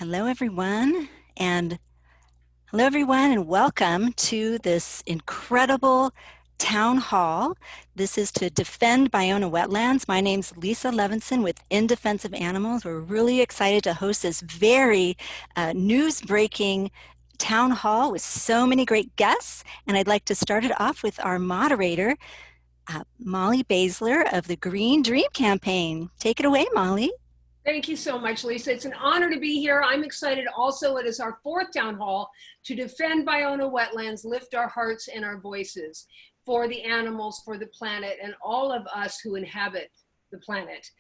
Hello, everyone, and welcome to this incredible town hall. This is to defend Ballona Wetlands. My name's Lisa Levinson with In Defense of Animals. We're really excited to host this very news-breaking town hall with so many great guests, and I'd like to start it off with our moderator, Molly Basler of the Green Dream Campaign. Take it away, Molly. Thank you so much, Lisa. It's an honor to be here. I'm excited also. It is our fourth town hall to defend Ballona Wetlands, lift our hearts and our voices for the animals, for the planet, and all of us who inhabit the planet.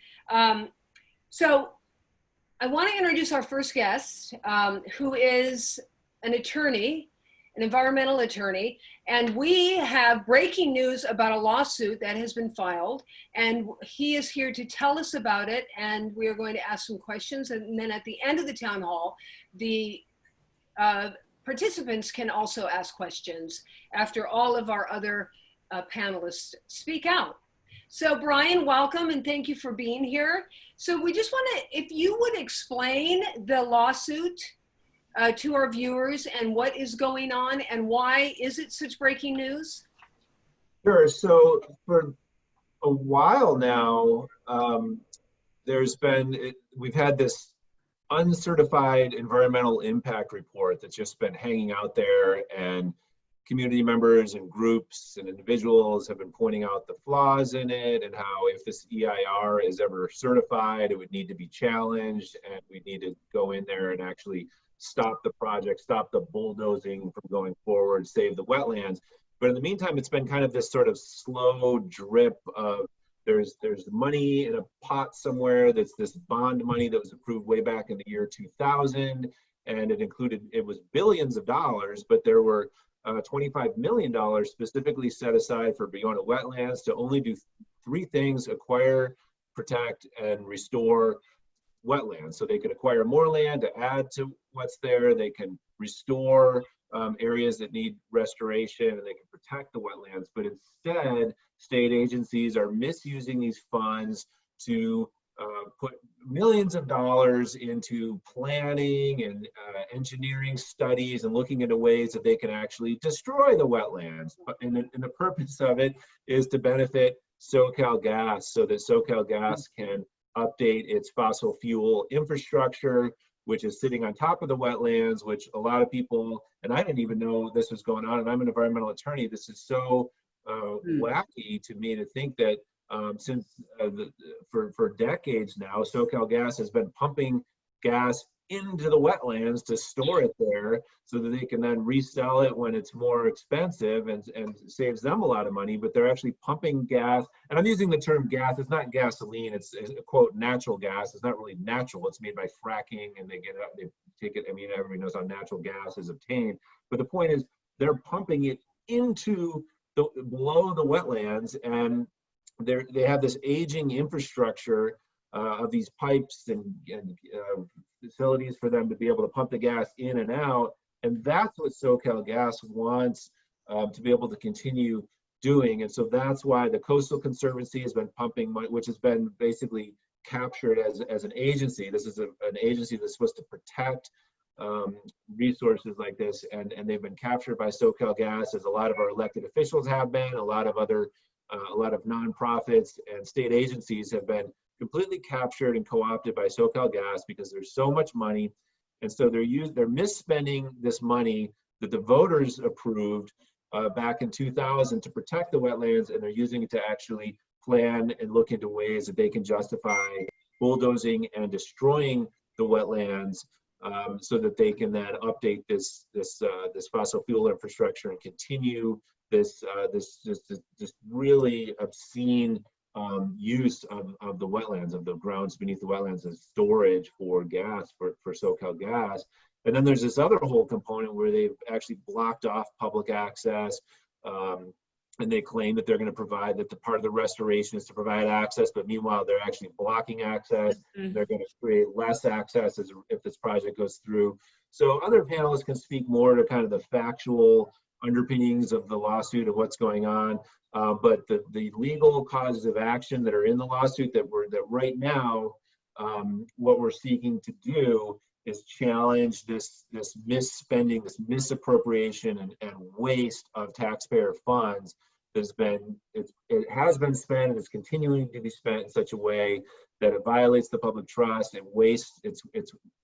So I want to introduce our first guest, who is an attorney, an environmental attorney, and we have breaking news about a lawsuit that has been filed, and he is here to tell us about it, and we are going to ask some questions, and then at the end of the town hall, the participants can also ask questions after all of our other panelists speak out. So Bryan, welcome, and thank you for being here. So we just want to, if you would explain the lawsuit to our viewers and what is going on and why is it such breaking news? Sure. So for a while now, we've had this uncertified environmental impact report that's just been hanging out there, and community members and groups and individuals have been pointing out the flaws in it and how if this EIR is ever certified, it would need to be challenged, and we need to go in there and actually stop the project, stop the bulldozing from going forward, save the wetlands. But in the meantime, it's been kind of this sort of slow drip of there's money in a pot somewhere that's this bond money that was approved way back in the year 2000, and it was billions of dollars, but there were $25 million specifically set aside for Ballona Wetlands to only do three things: acquire, protect, and restore wetlands. So they could acquire more land to add to what's there, they can restore areas that need restoration, and they can protect the wetlands. But instead, state agencies are misusing these funds to put millions of dollars into planning and engineering studies and looking into ways that they can actually destroy the wetlands. And the purpose of it is to benefit SoCalGas, so that SoCalGas can update its fossil fuel infrastructure, which is sitting on top of the wetlands, which a lot of people, and I didn't even know this was going on, and I'm an environmental attorney, this is so wacky to me to think that for decades now, SoCalGas has been pumping gas into the wetlands to store it there so that they can then resell it when it's more expensive and saves them a lot of money. But they're actually pumping gas, and I'm using the term gas, it's not gasoline, it's quote natural gas. It's not really natural, it's made by fracking, and they take it, I mean, everybody knows how natural gas is obtained, but the point is they're pumping it into below the wetlands, and they have this aging infrastructure of these pipes and facilities for them to be able to pump the gas in and out. And that's what SoCalGas wants to be able to continue doing. And so that's why the Coastal Conservancy has been pumping money, which has been basically captured as an agency. This is an agency that's supposed to protect resources like this, and they've been captured by SoCalGas, as a lot of our elected officials have been, a lot of nonprofits and state agencies have been completely captured and co-opted by SoCalGas because there's so much money. And so they're misspending this money that the voters approved back in 2000 to protect the wetlands, and they're using it to actually plan and look into ways that they can justify bulldozing and destroying the wetlands, so that they can then update this fossil fuel infrastructure and continue this really obscene use of the wetlands, of the grounds beneath the wetlands as storage for gas for SoCalGas. And then there's this other whole component where they've actually blocked off public access, and they claim that they're going to provide, that the part of the restoration is to provide access, but meanwhile they're actually blocking access. They're going to create less access if this project goes through. So other panelists can speak more to kind of the factual underpinnings of the lawsuit of what's going on. But the legal causes of action that are in the lawsuit that right now, what we're seeking to do is challenge this misspending, this misappropriation and waste of taxpayer funds that's been, it has been spent and is continuing to be spent in such a way that it violates the public trust. It wastes, it's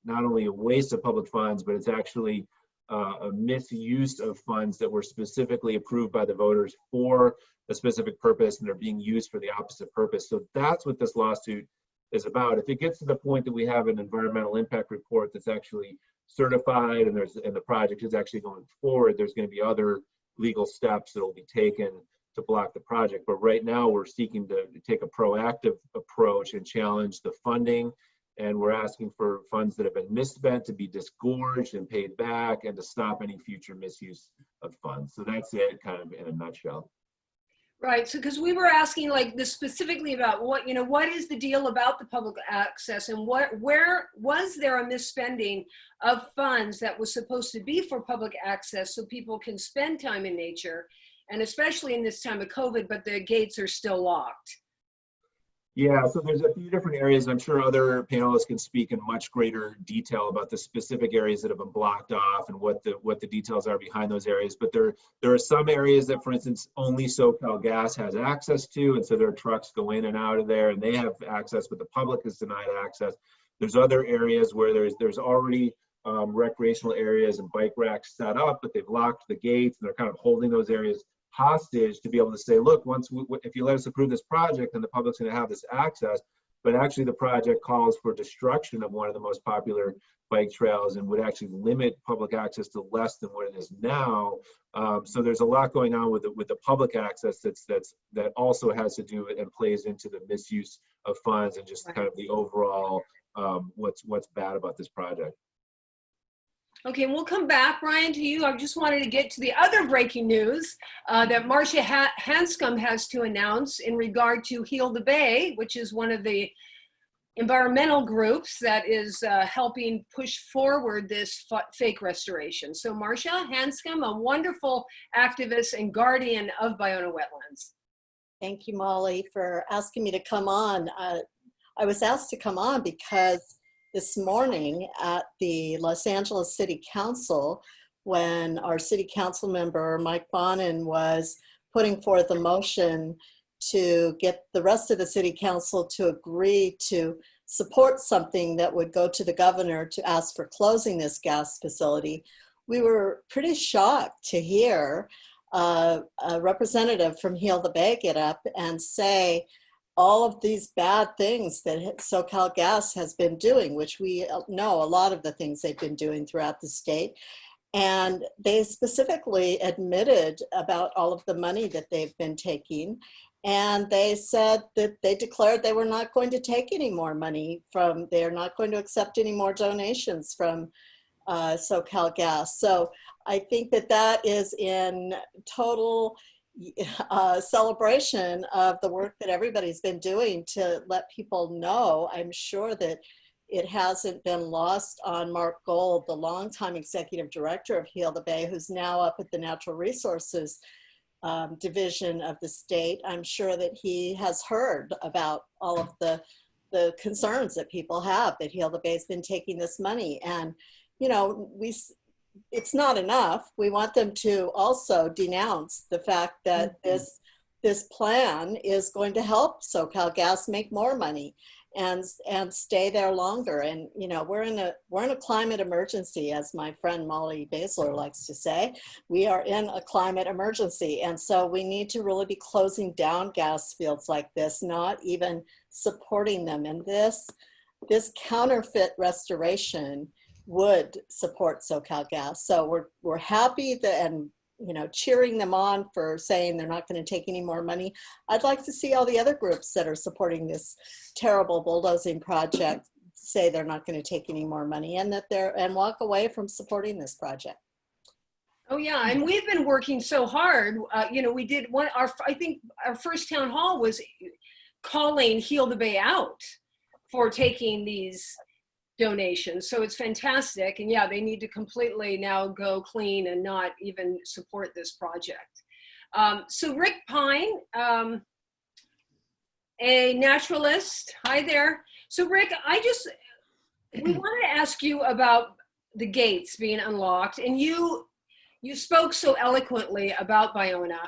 not only a waste of public funds, but it's actually a misuse of funds that were specifically approved by the voters for a specific purpose, and they're being used for the opposite purpose. So that's what this lawsuit is about. If it gets to the point that we have an environmental impact report that's actually certified and the project is actually going forward, there's going to be other legal steps that will be taken to block the project. But right now we're seeking to take a proactive approach and challenge the funding. And we're asking for funds that have been misspent to be disgorged and paid back, and to stop any future misuse of funds. So that's it, kind of in a nutshell. Right. So, because we were asking like this specifically about what, what is the deal about the public access, and where was there a misspending of funds that was supposed to be for public access so people can spend time in nature, and especially in this time of COVID, but the gates are still locked. Yeah, so there's a few different areas. I'm sure other panelists can speak in much greater detail about the specific areas that have been blocked off and what the details are behind those areas. But there are some areas that, for instance, only SoCal Gas has access to, and so their trucks go in and out of there, and they have access, but the public is denied access. There's other areas where there's already recreational areas and bike racks set up, but they've locked the gates, and they're kind of holding those areas hostage to be able to say, look, if you let us approve this project, then the public's going to have this access. But actually the project calls for destruction of one of the most popular bike trails and would actually limit public access to less than what it is now. So there's a lot going on with the public access that also has to do and plays into the misuse of funds and just kind of the overall what's bad about this project. Okay, and we'll come back, Bryan, to you. I just wanted to get to the other breaking news that Marcia Hanscom has to announce in regard to Heal the Bay, which is one of the environmental groups that is helping push forward this fake restoration. So Marcia Hanscom, a wonderful activist and guardian of Ballona Wetlands. Thank you, Molly, for asking me to come on. I was asked to come on because this morning at the Los Angeles City Council, when our city council member Mike Bonin was putting forth a motion to get the rest of the city council to agree to support something that would go to the governor to ask for closing this gas facility, we were pretty shocked to hear a representative from Heal the Bay get up and say all of these bad things that SoCal Gas has been doing, which we know a lot of the things they've been doing throughout the state. And they specifically admitted about all of the money that they've been taking. And they said that they declared they were not going to take any more money they're not going to accept any more donations from SoCal Gas. So I think that is in total celebration of the work that everybody's been doing to let people know. I'm sure that it hasn't been lost on Mark Gold, the longtime executive director of Heal the Bay, who's now up at the Natural Resources division of the state. I'm sure that he has heard about all of the concerns that people have that Heal the Bay's been taking this money. And, it's not enough. We want them to also denounce the fact that this plan is going to help SoCal Gas make more money and stay there longer. And we're in a climate emergency, as my friend Molly Basler likes to say. We are in a climate emergency, and so we need to really be closing down gas fields like this, not even supporting them. And this counterfeit restoration would support SoCal Gas. So we're happy and cheering them on for saying they're not going to take any more money. I'd like to see all the other groups that are supporting this terrible bulldozing project say they're not going to take any more money and walk away from supporting this project. Oh yeah, and we've been working so hard. We did I think our first town hall was calling Heal the Bay out for taking these donations. So it's fantastic. And yeah, they need to completely now go clean and not even support this project. So Rick Pine, a naturalist. Hi there. So Rick, We want to ask you about the gates being unlocked, and you spoke so eloquently about Ballona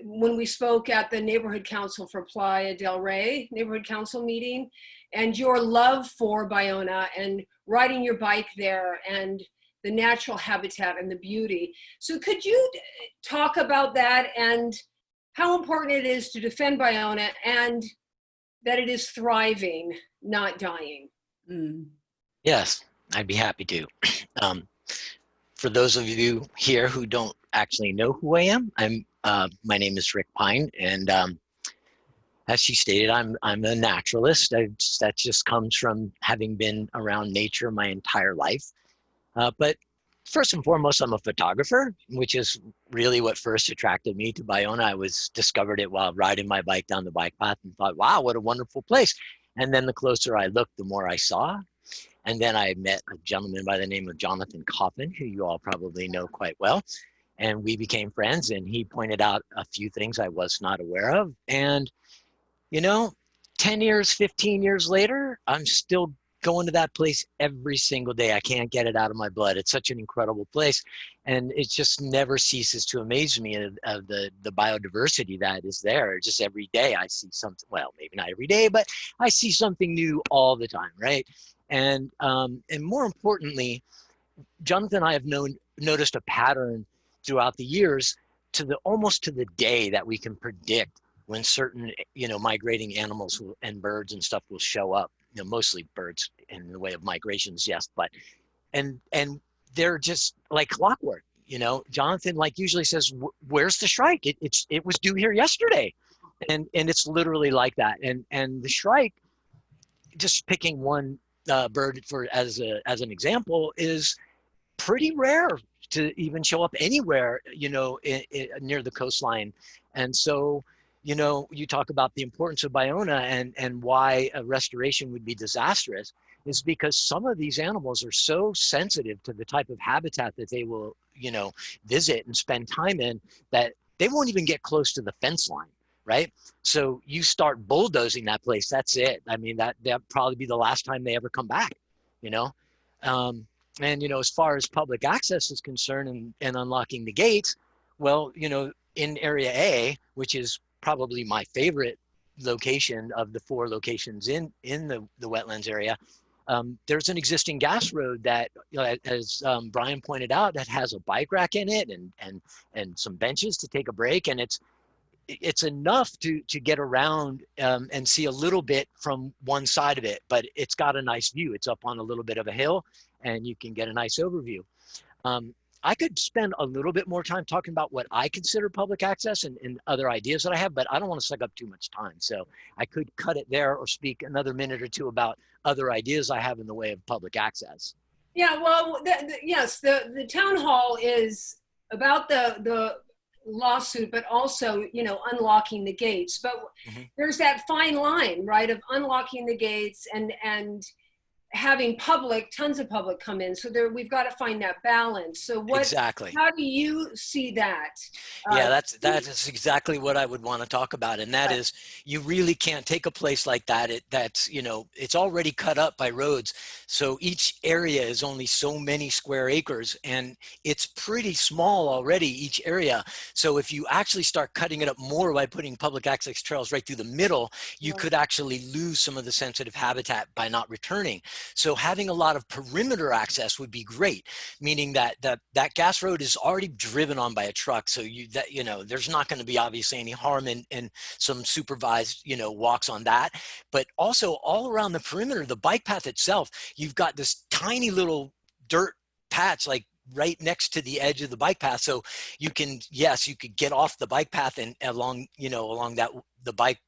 when we spoke at the neighborhood council for Playa del Rey neighborhood council meeting, and your love for Ballona and riding your bike there and the natural habitat and the beauty. So could you talk about that and how important it is to defend Ballona and that it is thriving, not dying? Yes, I'd be happy to. For those of you here who don't actually know who I am, my name is Rick Pine, and as she stated, I'm a naturalist. That just comes from having been around nature my entire life. But first and foremost, I'm a photographer, which is really what first attracted me to Ballona. I discovered it while riding my bike down the bike path and thought, wow, what a wonderful place. And then the closer I looked, the more I saw. And then I met a gentleman by the name of Jonathan Coffin, who you all probably know quite well. And we became friends, and he pointed out a few things I was not aware of. And, 10 years, 15 years later, I'm still going to that place every single day. I can't get it out of my blood. It's such an incredible place. And it just never ceases to amaze me of the biodiversity that is there. Just every day I see something, well, maybe not every day, but I see something new all the time, right? And more importantly, Jonathan and I have noticed a pattern throughout the years almost to the day that we can predict when certain, migrating animals and birds and stuff will show up. Mostly birds in the way of migrations, yes, but and they're just like clockwork. Jonathan usually says, "Where's the shrike? It was due here yesterday," and it's literally like that. And the shrike, just picking one bird as an example, is pretty rare to even show up anywhere, near the coastline. And so, you talk about the importance of Ballona and why a restoration would be disastrous is because some of these animals are so sensitive to the type of habitat that they will, visit and spend time in that they won't even get close to the fence line. Right. So you start bulldozing that place. That's it. I mean, that'll probably be the last time they ever come back, and, as far as public access is concerned and unlocking the gates, well, in Area A, which is probably my favorite location of the 4 locations in the wetlands area, there's an existing gas road that, as Brian pointed out, that has a bike rack in it and some benches to take a break. And it's enough to get around and see a little bit from one side of it, but it's got a nice view. It's up on a little bit of a hill, and you can get a nice overview. I could spend a little bit more time talking about what I consider public access and other ideas that I have, but I don't want to suck up too much time. So I could cut it there or speak another minute or two about other ideas I have in the way of public access. Yeah, well, yes, the town hall is about the lawsuit, but also, unlocking the gates. But there's that fine line, right, of unlocking the gates and having tons of public come in. So we've got to find that balance. So Exactly. How do you see that? Yeah, that is exactly what I would want to talk about. And that is, you really can't take a place like that. It's already cut up by roads. So each area is only so many square acres, and it's pretty small already, each area. So if you actually start cutting it up more by putting public access trails right through the middle, you could actually lose some of the sensitive habitat by not returning. So having a lot of perimeter access would be great, meaning that that gas road is already driven on by a truck. So there's not going to be obviously any harm in some supervised, walks on that. But also all around the perimeter, the bike path itself, you've got this tiny little dirt patch right next to the edge of the bike path. So you could get off the bike path and along the bike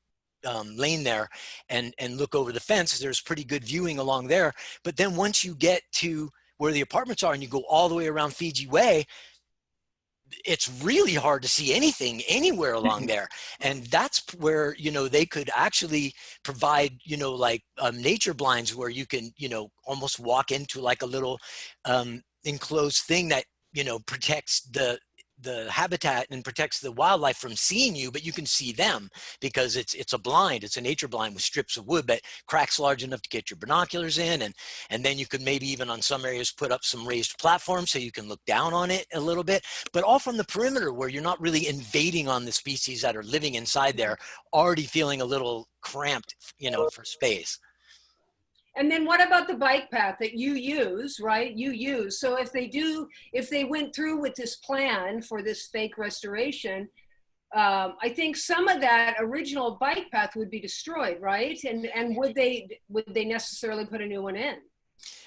lane there and look over the fence. There's pretty good viewing along there. But then once you get to where the apartments are and you go all the way around Fiji Way, it's really hard to see anything anywhere along there. And that's where, they could actually provide, nature blinds where you can, almost walk into like a little enclosed thing that, protects the habitat and protects the wildlife from seeing you, but you can see them because it's a blind, it's a nature blind with strips of wood, but cracks large enough to get your binoculars in. And then you could maybe even on some areas put up some raised platforms so you can look down on it a little bit, but all from the perimeter where you're not really invading on the species that are living inside there, already feeling a little cramped, you know, for space. And then what about the bike path that you use, right? You use. So if they went through with this plan for this fake restoration, I think some of that original bike path would be destroyed, right? And would they necessarily put a new one in?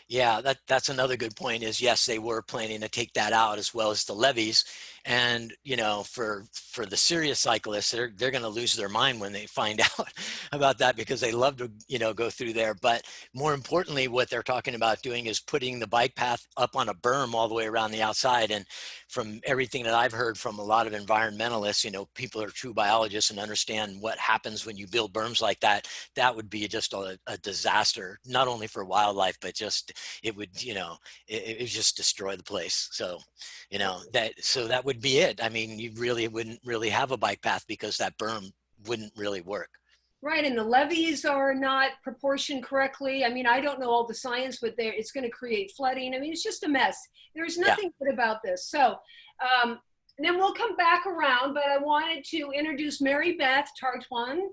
Yeah, that's another good point is yes, they were planning to take that out as well as the levees. And, you know, for the serious cyclists, they're going to lose their mind when they find out about that because they love to, you know, go through there. But more importantly, what they're talking about doing is putting the bike path up on a berm all the way around the outside. And from everything that I've heard from a lot of environmentalists, you know, people are true biologists and understand what happens when you build berms like that. That would be just a disaster, not only for wildlife, but just it would, you know, it would just destroy the place. So, you know, that would be it. I mean, you really wouldn't really have a bike path because that berm wouldn't really work. Right, and the levees are not proportioned correctly. I mean, I don't know all the science, but it's going to create flooding. I mean, it's just a mess. There's nothing good about this. So then we'll come back around, but I wanted to introduce Mary Beth Trautwein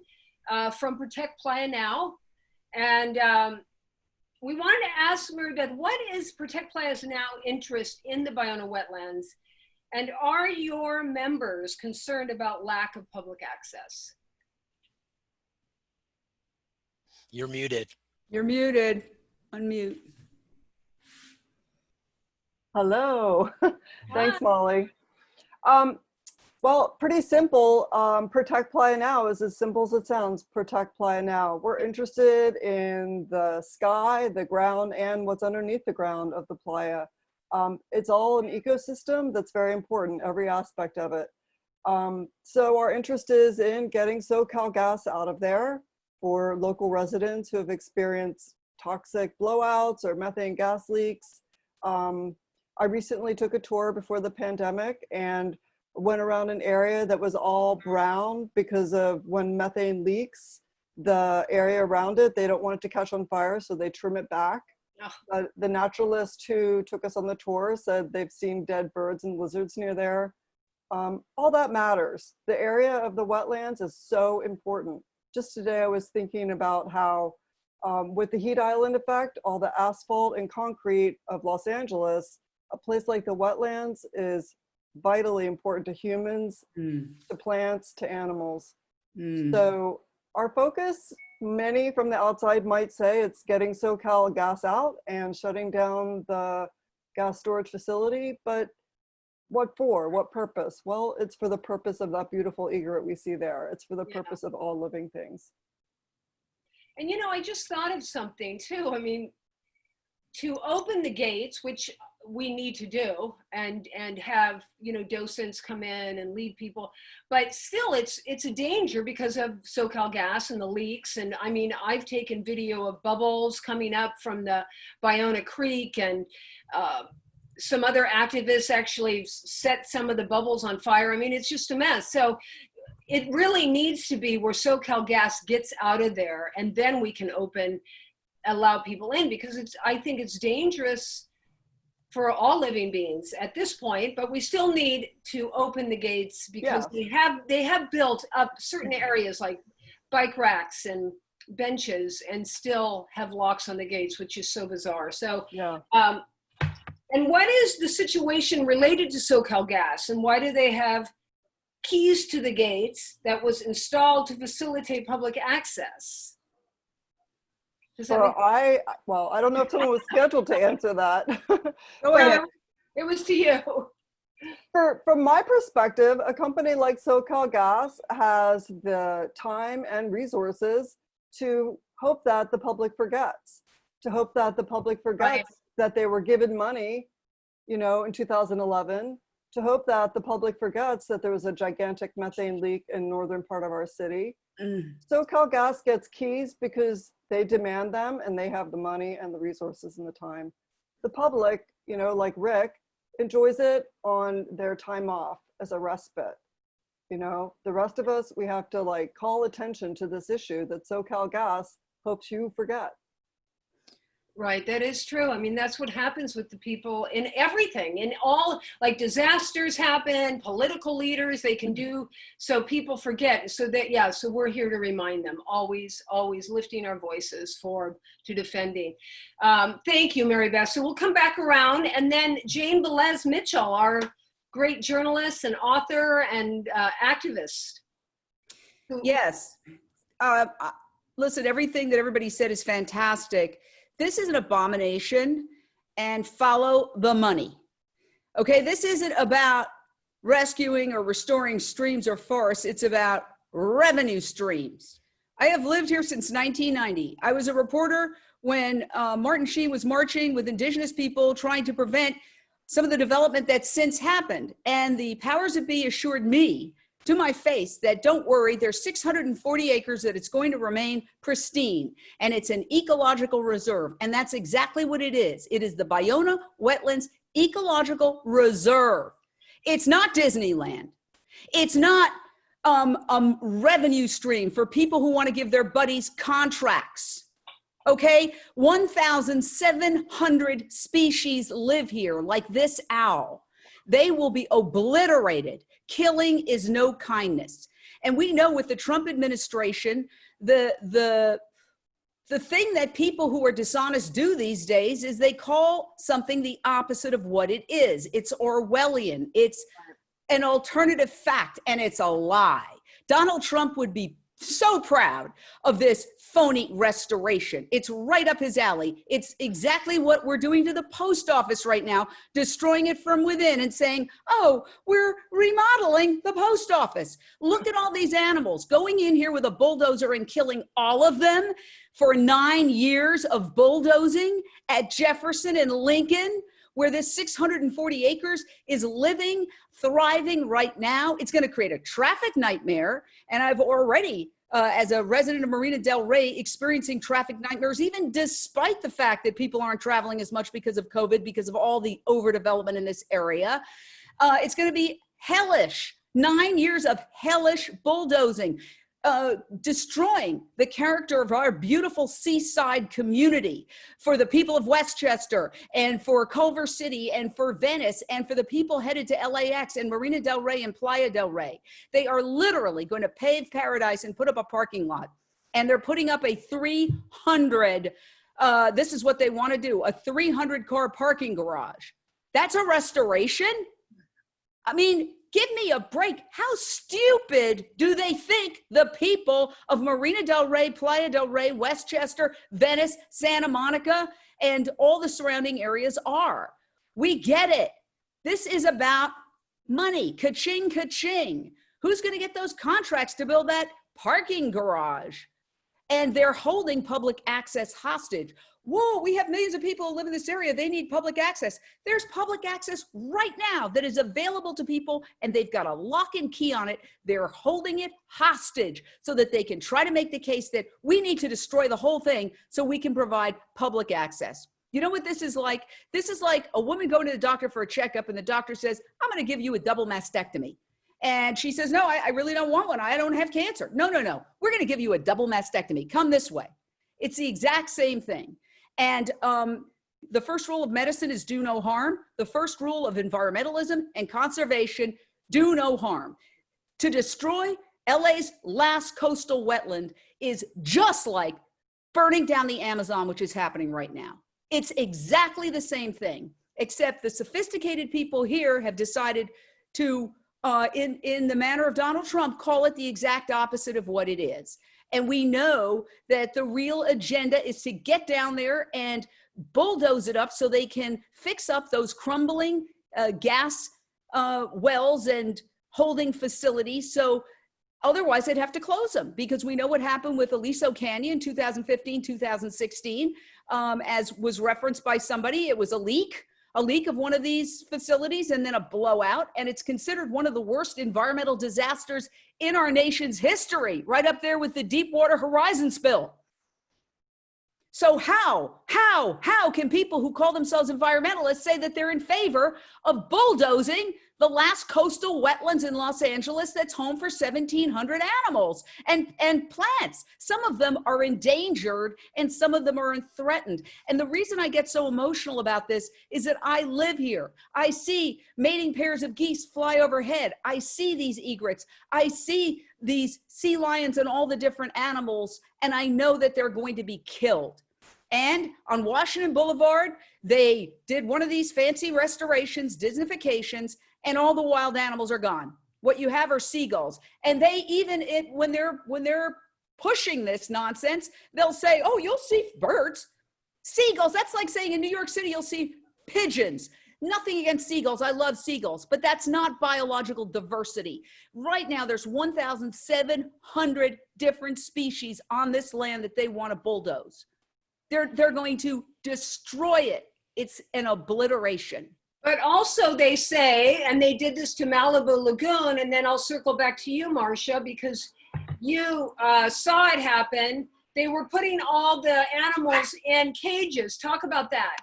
from Protect Playa Now. And we wanted to ask Mary Beth, what is Protect Playa's Now interest in the Ballona Wetlands? And are your members concerned about lack of public access? You're muted. You're muted. Unmute. Hello. Thanks, Hi. Molly. Well, pretty simple. Protect Playa Now is as simple as it sounds. Protect Playa Now. We're interested in the sky, the ground, and what's underneath the ground of the playa. It's all an ecosystem that's very important, every aspect of it. So our interest is in getting SoCal gas out of there for local residents who have experienced toxic blowouts or methane gas leaks. I recently took a tour before the pandemic and went around an area that was all brown because of when methane leaks, the area around it, they don't want it to catch on fire, so they trim it back. The naturalist who took us on the tour said they've seen dead birds and lizards near there. All that matters. The area of the wetlands is so important. Just today I was thinking about how with the heat island effect, all the asphalt and concrete of Los Angeles, a place like the wetlands is vitally important to humans, to plants, to animals. So our focus, many from the outside might say it's getting SoCal gas out and shutting down the gas storage facility, but what for? What purpose? Well, it's for the purpose of that beautiful egret we see there. It's for the purpose of all living things. And you know, I just thought of something too. I mean, to open the gates, which we need to do, and have, you know, docents come in and lead people, but still it's a danger because of SoCal gas and the leaks. And I mean, I've taken video of bubbles coming up from the Ballona Creek, and some other activists actually set some of the bubbles on fire. I mean, it's just a mess. So it really needs to be where SoCal gas gets out of there, and then we can allow people in, because I think it's dangerous for all living beings at this point, but we still need to open the gates because they have built up certain areas like bike racks and benches and still have locks on the gates, which is so bizarre. So, and what is the situation related to SoCal gas, and why do they have keys to the gates that was installed to facilitate public access? Well, I don't know if someone was scheduled to answer that. Well, it was to you. From my perspective, a company like SoCal Gas has the time and resources to hope that the public forgets, that they were given money, you know, in 2011, to hope that the public forgets that there was a gigantic methane leak in northern part of our city. SoCal Gas gets keys because they demand them and they have the money and the resources and the time. The public, you know, like Rick, enjoys it on their time off. as a respite. You know, the rest of us, we have to like call attention to this issue that SoCal Gas hopes you forget. Right, that is true. I mean, that's what happens with the people in everything, in all, like disasters happen, political leaders, they can do, so people forget. So that, yeah, so we're here to remind them, always lifting our voices forward to defending. Thank you, Mary Beth. So we'll come back around, and then Jane Velez-Mitchell, our great journalist and author and activist. Yes. Listen, everything that everybody said is fantastic. This is an abomination, and follow the money. Okay, this isn't about rescuing or restoring streams or forests. It's about revenue streams. I have lived here since 1990. I was a reporter when Martin Sheen was marching with indigenous people trying to prevent some of the development that's since happened. And the powers that be assured me to my face that don't worry, there's 640 acres that it's going to remain pristine, and it's an ecological reserve. And that's exactly what it is. It is the Ballona Wetlands Ecological Reserve. It's not Disneyland. It's not a revenue stream for people who want to give their buddies contracts. Okay, 1,700 species live here, like this owl. They will be obliterated. Killing is no kindness. And we know with the Trump administration, the thing that people who are dishonest do these days is they call something the opposite of what it is. It's Orwellian. It's an alternative fact, and it's a lie. Donald Trump would be so proud of this phony restoration. It's right up his alley. It's exactly what we're doing to the post office right now, destroying it from within and saying, oh, we're remodeling the post office. Look at all these animals going in here with a bulldozer and killing all of them for 9 years of bulldozing at Jefferson and Lincoln, where this 640 acres is living, thriving right now. It's going to create a traffic nightmare. And I've already, as a resident of Marina del Rey, experiencing traffic nightmares, even despite the fact that people aren't traveling as much because of COVID, because of all the overdevelopment in this area. It's going to be hellish. 9 years of hellish bulldozing. Destroying the character of our beautiful seaside community for the people of Westchester and for Culver City and for Venice and for the people headed to LAX and Marina del Rey and Playa del Rey. They are literally going to pave paradise and put up a parking lot. And they're putting up a 300, this is what they want to do, a 300-car parking garage. That's a restoration? I mean, give me a break. How stupid do they think the people of Marina del Rey, Playa del Rey, Westchester, Venice, Santa Monica, and all the surrounding areas are? We get it. This is about money. Ka-ching, ka-ching. Who's going to get those contracts to build that parking garage? And they're holding public access hostage. Whoa, we have millions of people who live in this area. They need public access. There's public access right now that is available to people, and they've got a lock and key on it. They're holding it hostage so that they can try to make the case that we need to destroy the whole thing so we can provide public access. You know what this is like? This is like a woman going to the doctor for a checkup, and the doctor says, I'm going to give you a double mastectomy. And she says, no, I really don't want one. I don't have cancer. No. We're going to give you a double mastectomy. Come this way. It's the exact same thing. And the first rule of medicine is do no harm. The first rule of environmentalism and conservation, do no harm. To destroy LA's last coastal wetland is just like burning down the Amazon, which is happening right now. It's exactly the same thing, except the sophisticated people here have decided to, in the manner of Donald Trump, call it the exact opposite of what it is. And we know that the real agenda is to get down there and bulldoze it up so they can fix up those crumbling gas wells and holding facilities. So otherwise they'd have to close them, because we know what happened with Aliso Canyon 2015, 2016, as was referenced by somebody. It was a leak of one of these facilities and then a blowout. And it's considered one of the worst environmental disasters in our nation's history, right up there with the Deepwater Horizon spill. So how can people who call themselves environmentalists say that they're in favor of bulldozing the last coastal wetlands in Los Angeles that's home for 1,700 animals and plants. Some of them are endangered and some of them are threatened. And the reason I get so emotional about this is that I live here. I see mating pairs of geese fly overhead. I see these egrets. I see these sea lions and all the different animals, and I know that they're going to be killed. And on Washington Boulevard, they did one of these fancy restorations, Disneyfications, and all the wild animals are gone. What you have are seagulls. And they even, when they're pushing this nonsense, they'll say, oh, you'll see birds. Seagulls, that's like saying in New York City, you'll see pigeons. Nothing against seagulls. I love seagulls, but that's not biological diversity. Right now, there's 1,700 different species on this land that they want to bulldoze. They're going to destroy it. It's an obliteration. But also they say, and they did this to Malibu Lagoon, and then I'll circle back to you, Marcia, because you saw it happen. They were putting all the animals in cages. Talk about that.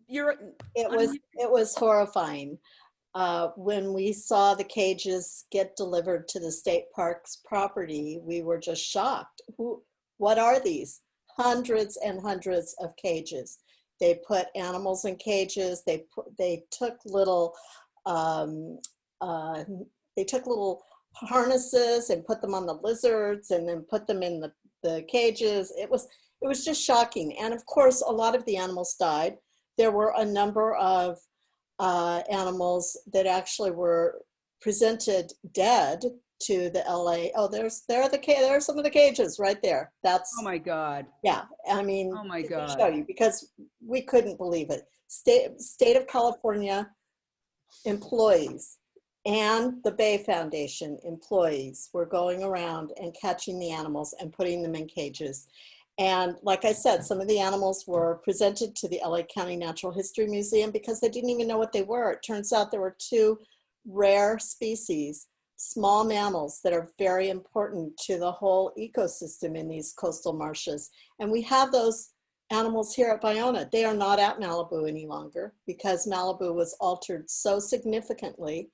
It was horrifying. When we saw the cages get delivered to the state park's property, we were just shocked. What are these? Hundreds and hundreds of cages. They put animals in cages. They took little harnesses and put them on the lizards and then put them in the cages. It was just shocking. And of course, a lot of the animals died. There were a number of animals that actually were presented dead to the LA. Oh, there are some of the cages right there. That's, oh my God. Yeah, I mean, oh my God. Show you, because we couldn't believe it. State of California employees and the Bay Foundation employees were going around and catching the animals and putting them in cages. And like I said, some of the animals were presented to the LA County Natural History Museum because they didn't even know what they were. It turns out there were two rare species, small mammals, that are very important to the whole ecosystem in these coastal marshes. And we have those animals here at Ballona. They are not at Malibu any longer because Malibu was altered so significantly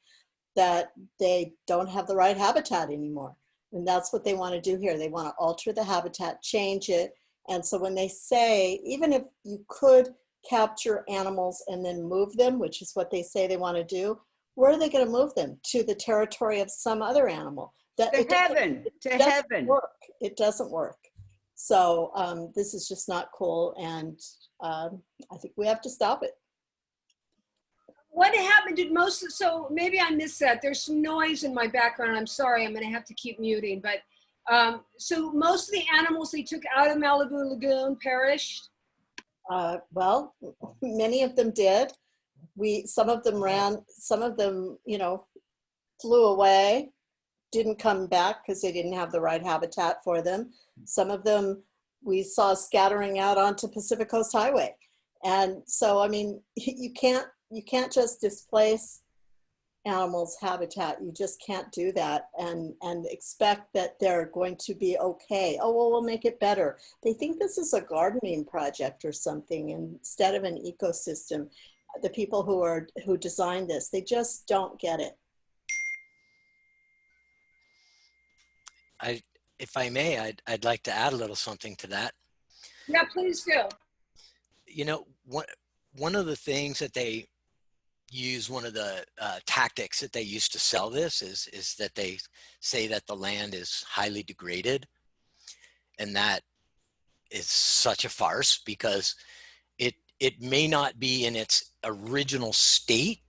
that they don't have the right habitat anymore. And that's what they want to do here. They want to alter the habitat, change it. And so when they say, even if you could capture animals and then move them, which is what they say they want to do, where are they going to move them? To the territory of some other animal. To heaven. It doesn't work. So this is just not cool. And I think we have to stop it. What happened? So maybe I missed that. There's some noise in my background. I'm sorry, I'm gonna have to keep muting. But so most of the animals they took out of Malibu Lagoon perished? Well, many of them did. Some of them ran, some of them, flew away, didn't come back because they didn't have the right habitat for them. Some of them we saw scattering out onto Pacific Coast Highway. And so, I mean, you can't just displace animals' habitat. You just can't do that and expect that they're going to be okay. Oh, well, we'll make it better. They think this is a gardening project or something instead of an ecosystem. The people who designed this, they just don't get it. If I may, I'd like to add a little something to that. Yeah, please do. One of the things that they use, one of the tactics that they use to sell this is that they say that the land is highly degraded, and that is such a farce because it may not be in its original state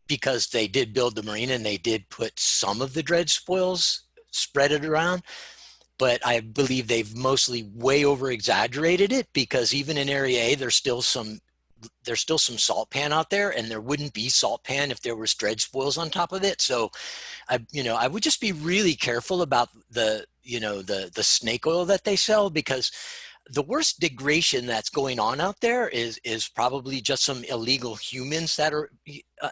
because they did build the marina and they did put some of the dredge spoils, spread it around, but I believe they've mostly way over exaggerated it because even in Area A, there's still some salt pan out there, and there wouldn't be salt pan if there was dredge spoils on top of it. So I would just be really careful about the snake oil that they sell, because the worst degradation that's going on out there is probably just some illegal humans that are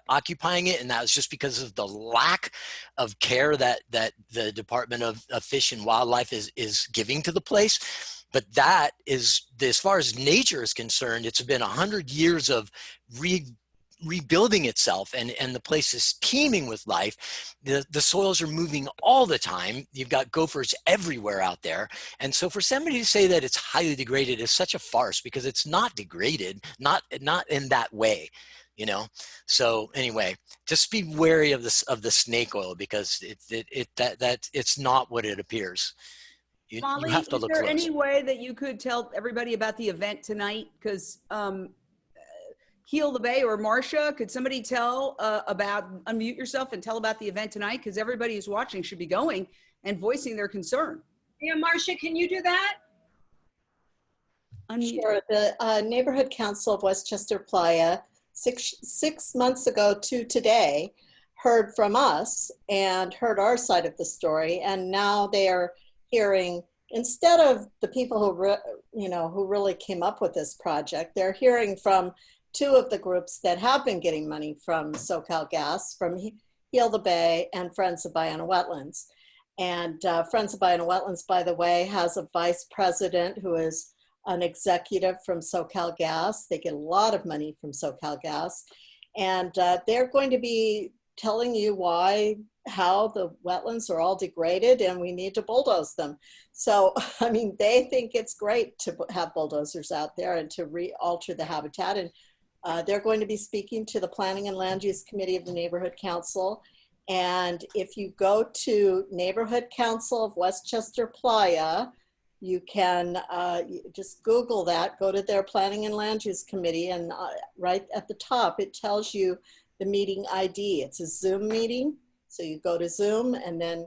occupying it, and that was just because of the lack of care that the Department of Fish and Wildlife is giving to the place. But that is, as far as nature is concerned, it's been 100 years of rebuilding itself, and the place is teeming with life. The soils are moving all the time. You've got gophers everywhere out there. And so for somebody to say that it's highly degraded is such a farce, because it's not degraded, not in that way, you know. So anyway, just be wary of the snake oil, because it's not what it appears. You Molly, have to is look there close. any way that you could tell everybody about the event tonight? Because Heal the Bay or Marcia, could somebody tell unmute yourself and tell about the event tonight? Because everybody who's watching should be going and voicing their concern. Yeah, Marcia, can you do that? Unmute. Sure. The Neighborhood Council of Westchester Playa, six months ago to today, heard from us and heard our side of the story, and now they are hearing, instead of the people who really came up with this project, they're hearing from two of the groups that have been getting money from SoCal Gas, from Heal the Bay and Friends of Ballona Wetlands. And Friends of Ballona Wetlands, by the way, has a vice president who is an executive from SoCal Gas. They get a lot of money from SoCal Gas. And they're going to be telling you how the wetlands are all degraded and we need to bulldoze them. So, I mean, they think it's great to have bulldozers out there and to re-alter the habitat. And they're going to be speaking to the Planning and Land Use Committee of the Neighborhood Council. And if you go to Neighborhood Council of Westchester Playa, you can just Google that, go to their Planning and Land Use Committee, and right at the top, it tells you the meeting ID. It's a Zoom meeting. So you go to Zoom and then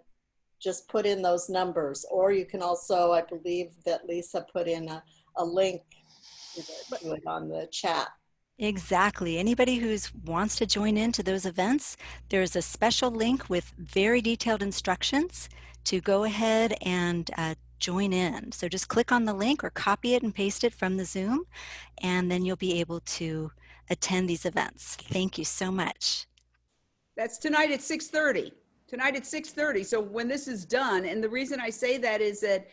just put in those numbers. Or you can also, I believe that Lisa put in a link to it on the chat. Exactly. Anybody who wants to join into those events, there's a special link with very detailed instructions to go ahead and join in. So just click on the link or copy it and paste it from the Zoom, and then you'll be able to attend these events. Thank you so much. That's tonight at 6:30. Tonight at 6:30. So when this is done, and the reason I say that is that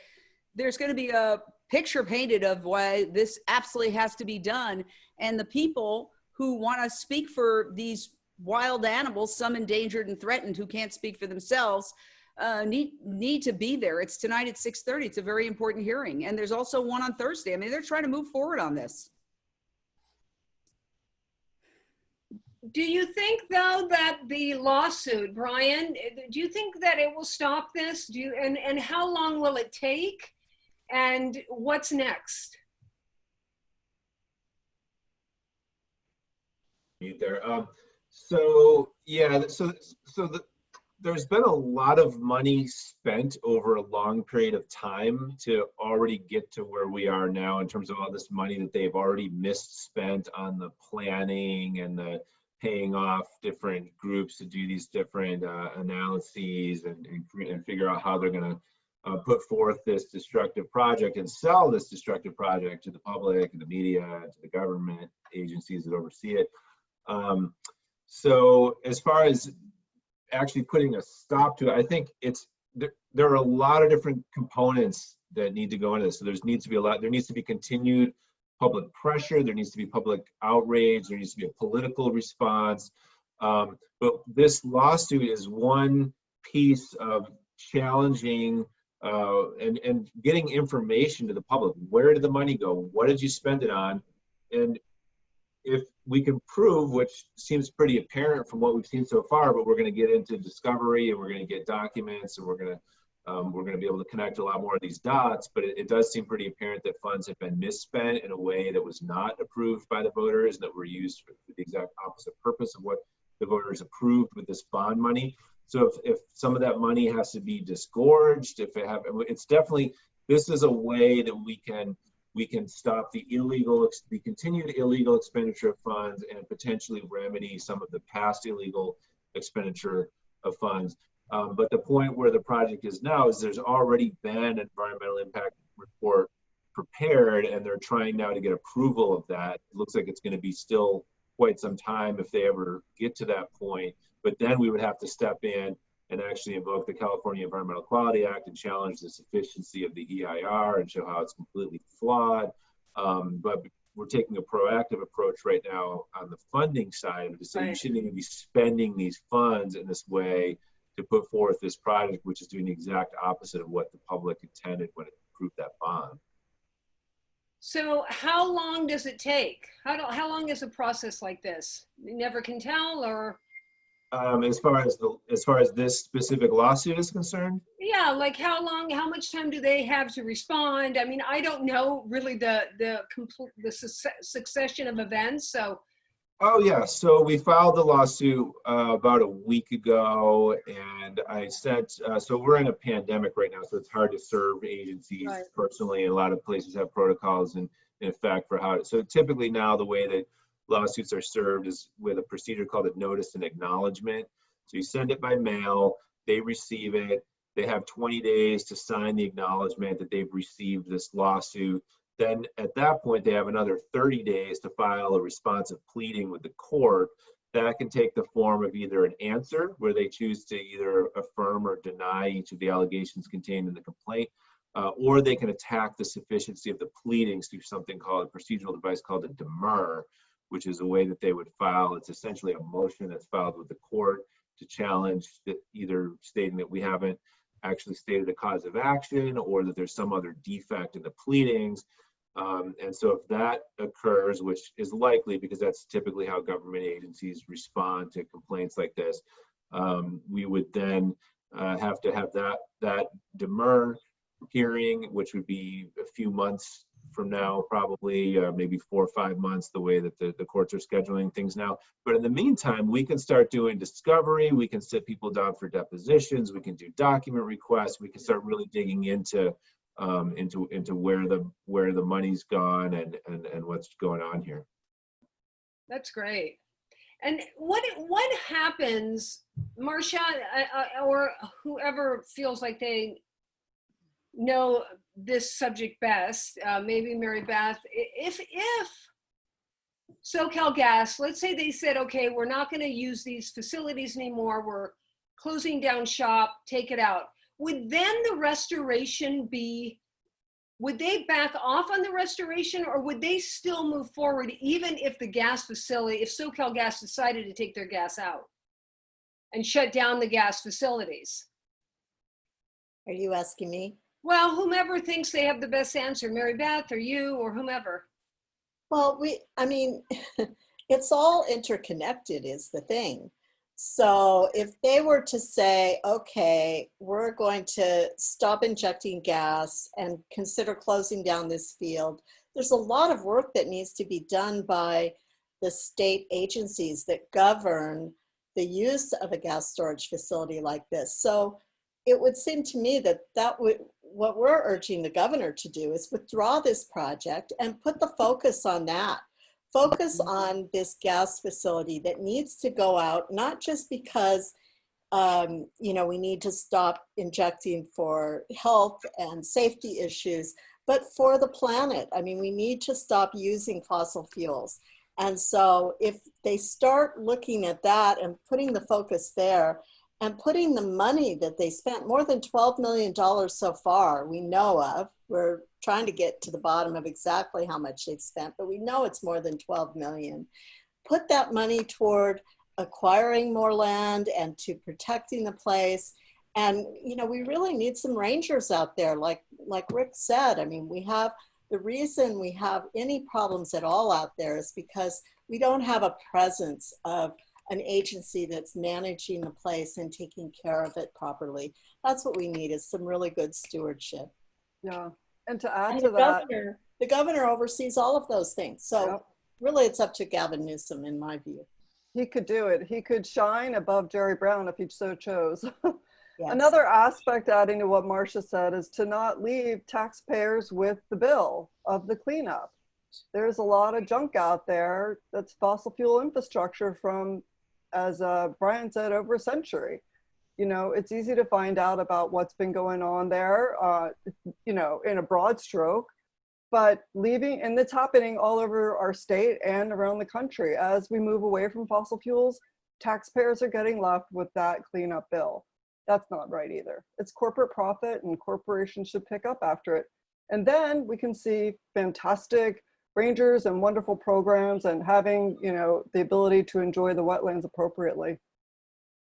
there's going to be a picture painted of why this absolutely has to be done. And the people who want to speak for these wild animals, some endangered and threatened, who can't speak for themselves, need to be there. It's tonight at 6:30. It's a very important hearing. And there's also one on Thursday. I mean, they're trying to move forward on this. Do you think, though, that the lawsuit, Brian, do you think that it will stop this? And how long will it take? And what's next? There. So yeah, there's been a lot of money spent over a long period of time to already get to where we are now, in terms of all this money that they've already misspent on the planning and the paying off different groups to do these different analyses and figure out how they're going to put forth this destructive project and sell this destructive project to the public and the media and to the government agencies that oversee it. So as far as actually putting a stop to it, I think there are a lot of different components that need to go into this. So there needs to be continued public pressure, there needs to be public outrage, there needs to be a political response. But this lawsuit is one piece of challenging and getting information to the public. Where did the money go? What did you spend it on? And if we can prove, which seems pretty apparent from what we've seen so far, but we're going to get into discovery and we're going to get documents and we're going to be able to connect a lot more of these dots. But it does seem pretty apparent that funds have been misspent in a way that was not approved by the voters, that were used for the exact opposite purpose of what the voters approved with this bond money. So if some of that money has to be disgorged, it's definitely, this is a way that we can stop the continued illegal expenditure of funds and potentially remedy some of the past illegal expenditure of funds. But the point where the project is now is there's already been an environmental impact report prepared, and they're trying now to get approval of that. It looks like it's going to be still quite some time if they ever get to that point. But then we would have to step in and actually invoke the California Environmental Quality Act and challenge the sufficiency of the EIR and show how it's completely flawed. But we're taking a proactive approach right now on the funding side to say you shouldn't even be spending these funds in this way to put forth this project, which is doing the exact opposite of what the public intended when it approved that bond. So how long does it take? How long is a process like this? You never can tell, or? As far as this specific lawsuit is concerned? Yeah, like how much time do they have to respond? I mean, I don't know really the succession of events, so. Oh yeah, so we filed the lawsuit about a week ago, and I sent, so we're in a pandemic right now, so it's hard to serve agencies personally, and a lot of places have protocols in effect for how to, so typically now the way that lawsuits are served is with a procedure called a notice and acknowledgement. So you send it by mail, they receive it, they have 20 days to sign the acknowledgement that they've received this lawsuit. Then at that point, they have another 30 days to file a responsive pleading with the court. That can take the form of either an answer, where they choose to either affirm or deny each of the allegations contained in the complaint, or they can attack the sufficiency of the pleadings through something called a procedural device called a demur, which is a way that they would file. It's essentially a motion that's filed with the court to challenge either stating that we haven't actually stated a cause of action or that there's some other defect in the pleadings. And so if that occurs, which is likely because that's typically how government agencies respond to complaints like this, we would then have to have that demur hearing, which would be a few months from now, probably maybe 4 or 5 months, the way that the courts are scheduling things now. But in the meantime, we can start doing discovery, we can sit people down for depositions, we can do document requests, we can start really digging into where the money's gone and what's going on here. That's great. And what happens, Marcia, or whoever feels like they know this subject best, maybe Mary Beth, if SoCalGas, let's say they said, okay, we're not going to use these facilities anymore, we're closing down shop, take it out. Would then the restoration be, would they back off on the restoration, or would they still move forward even if the gas facility, if SoCalGas decided to take their gas out and shut down the gas facilities? Are you asking me? Well, whomever thinks they have the best answer, Mary Beth or you or whomever. Well, I mean, it's all interconnected is the thing. So if they were to say, okay, we're going to stop injecting gas and consider closing down this field, there's a lot of work that needs to be done by the state agencies that govern the use of a gas storage facility like this. So it would seem to me that what we're urging the governor to do is withdraw this project and put the focus on that. Focus on this gas facility that needs to go out, not just because we need to stop injecting for health and safety issues, but for the planet. I mean, we need to stop using fossil fuels. And so if they start looking at that and putting the focus there and putting the money that they spent, more than $12 million so far, we know of. We're trying to get to the bottom of exactly how much they've spent, but we know it's more than 12 million. Put that money toward acquiring more land and to protecting the place. And, we really need some rangers out there, like Rick said. I mean, the reason we have any problems at all out there is because we don't have a presence of an agency that's managing the place and taking care of it properly. That's what we need, is some really good stewardship. Yeah, and to add to that, the governor oversees all of those things. So really it's up to Gavin Newsom, in my view. He could do it. He could shine above Jerry Brown if he so chose. Yes. Another aspect, adding to what Marcia said, is to not leave taxpayers with the bill of the cleanup. There's a lot of junk out there that's fossil fuel infrastructure from, as Brian said, over a century. It's easy to find out about what's been going on there, in a broad stroke, but and it's happening all over our state and around the country. As we move away from fossil fuels, taxpayers are getting left with that cleanup bill. That's not right either. It's corporate profit, and corporations should pick up after it. And then we can see fantastic rangers and wonderful programs and having, you know, the ability to enjoy the wetlands appropriately.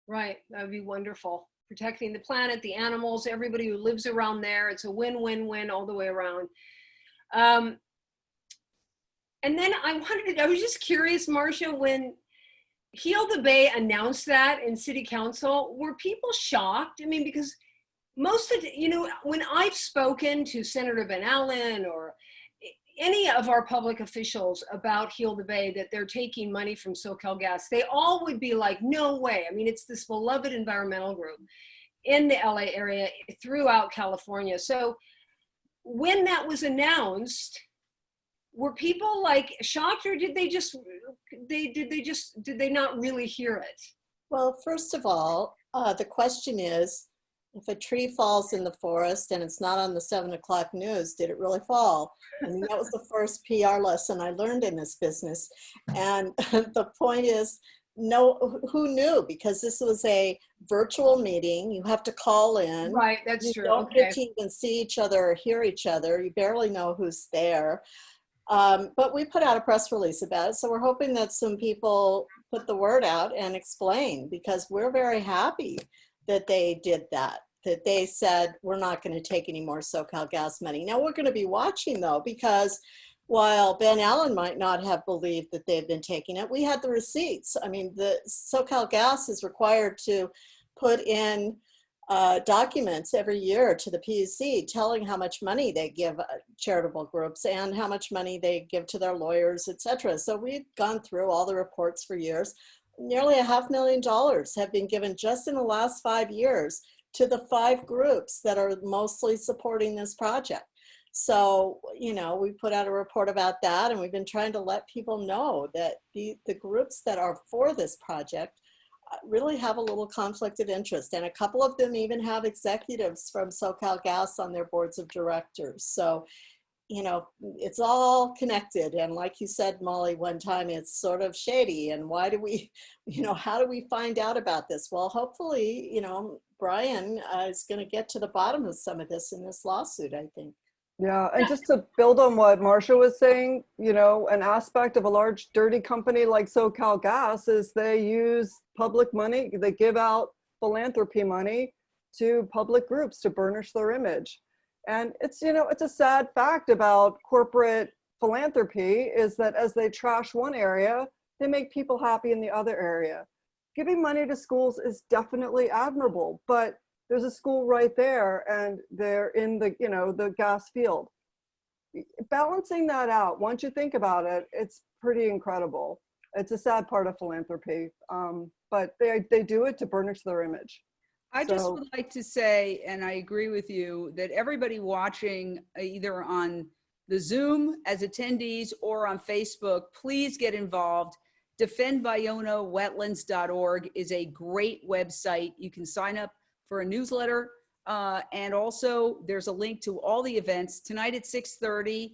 Right, that would be wonderful. Protecting the planet, the animals, everybody who lives around there. It's a win-win-win all the way around. And then I was just curious, Marcia, when Heal the Bay announced that in City Council, were people shocked? I mean, because most of the, you know, when I've spoken to Senator Van Allen or any of our public officials about Heal the Bay, that they're taking money from SoCalGas, they all would be like, no way. I mean, it's this beloved environmental group in the LA area, throughout California. So when that was announced, were people like shocked, or did they not really hear it? Well, first of all, the question is, if a tree falls in the forest and it's not on the 7 o'clock news, did it really fall? I mean, that was the first PR lesson I learned in this business. And the point is, no, who knew? Because this was a virtual meeting. You have to call in. Right, that's you true. You don't Okay. get to even see each other or hear each other. You barely know who's there. But we put out a press release about it. So we're hoping that some people put the word out and explain, because we're very happy that they did that they said, we're not going to take any more SoCalGas money. Now we're going to be watching though, because while Ben Allen might not have believed that they've been taking it, we had the receipts. I mean, the SoCalGas is required to put in documents every year to the PUC telling how much money they give charitable groups and how much money they give to their lawyers, etc. So we've gone through all the reports for years. Nearly $500,000 have been given just in the last 5 years to the 5 groups that are mostly supporting this project. So, you know, we put out a report about that, and we've been trying to let people know that the groups that are for this project really have a little conflict of interest. And a couple of them even have executives from SoCalGas on their boards of directors. So, you know, it's all connected. And like you said, Molly, one time, it's sort of shady. And why do we, you know, how do we find out about this? Well, hopefully, you know, Bryan is going to get to the bottom of some of this in this lawsuit, I think. Yeah, and just to build on what Marcia was saying, you know, an aspect of a large dirty company like SoCalGas is they use public money, they give out philanthropy money to public groups to burnish their image. And it's, you know, it's a sad fact about corporate philanthropy is that as they trash one area, they make people happy in the other area. Giving money to schools is definitely admirable, but there's a school right there and they're in the, you know, the gas field. Balancing that out, once you think about it, it's pretty incredible. It's a sad part of philanthropy, but they do it to burnish their image. I just would like to say, and I agree with you, that everybody watching either on the Zoom as attendees or on Facebook, please get involved. DefendBallonaWetlands.org is a great website. You can sign up for a newsletter, and also there's a link to all the events tonight at 6:30,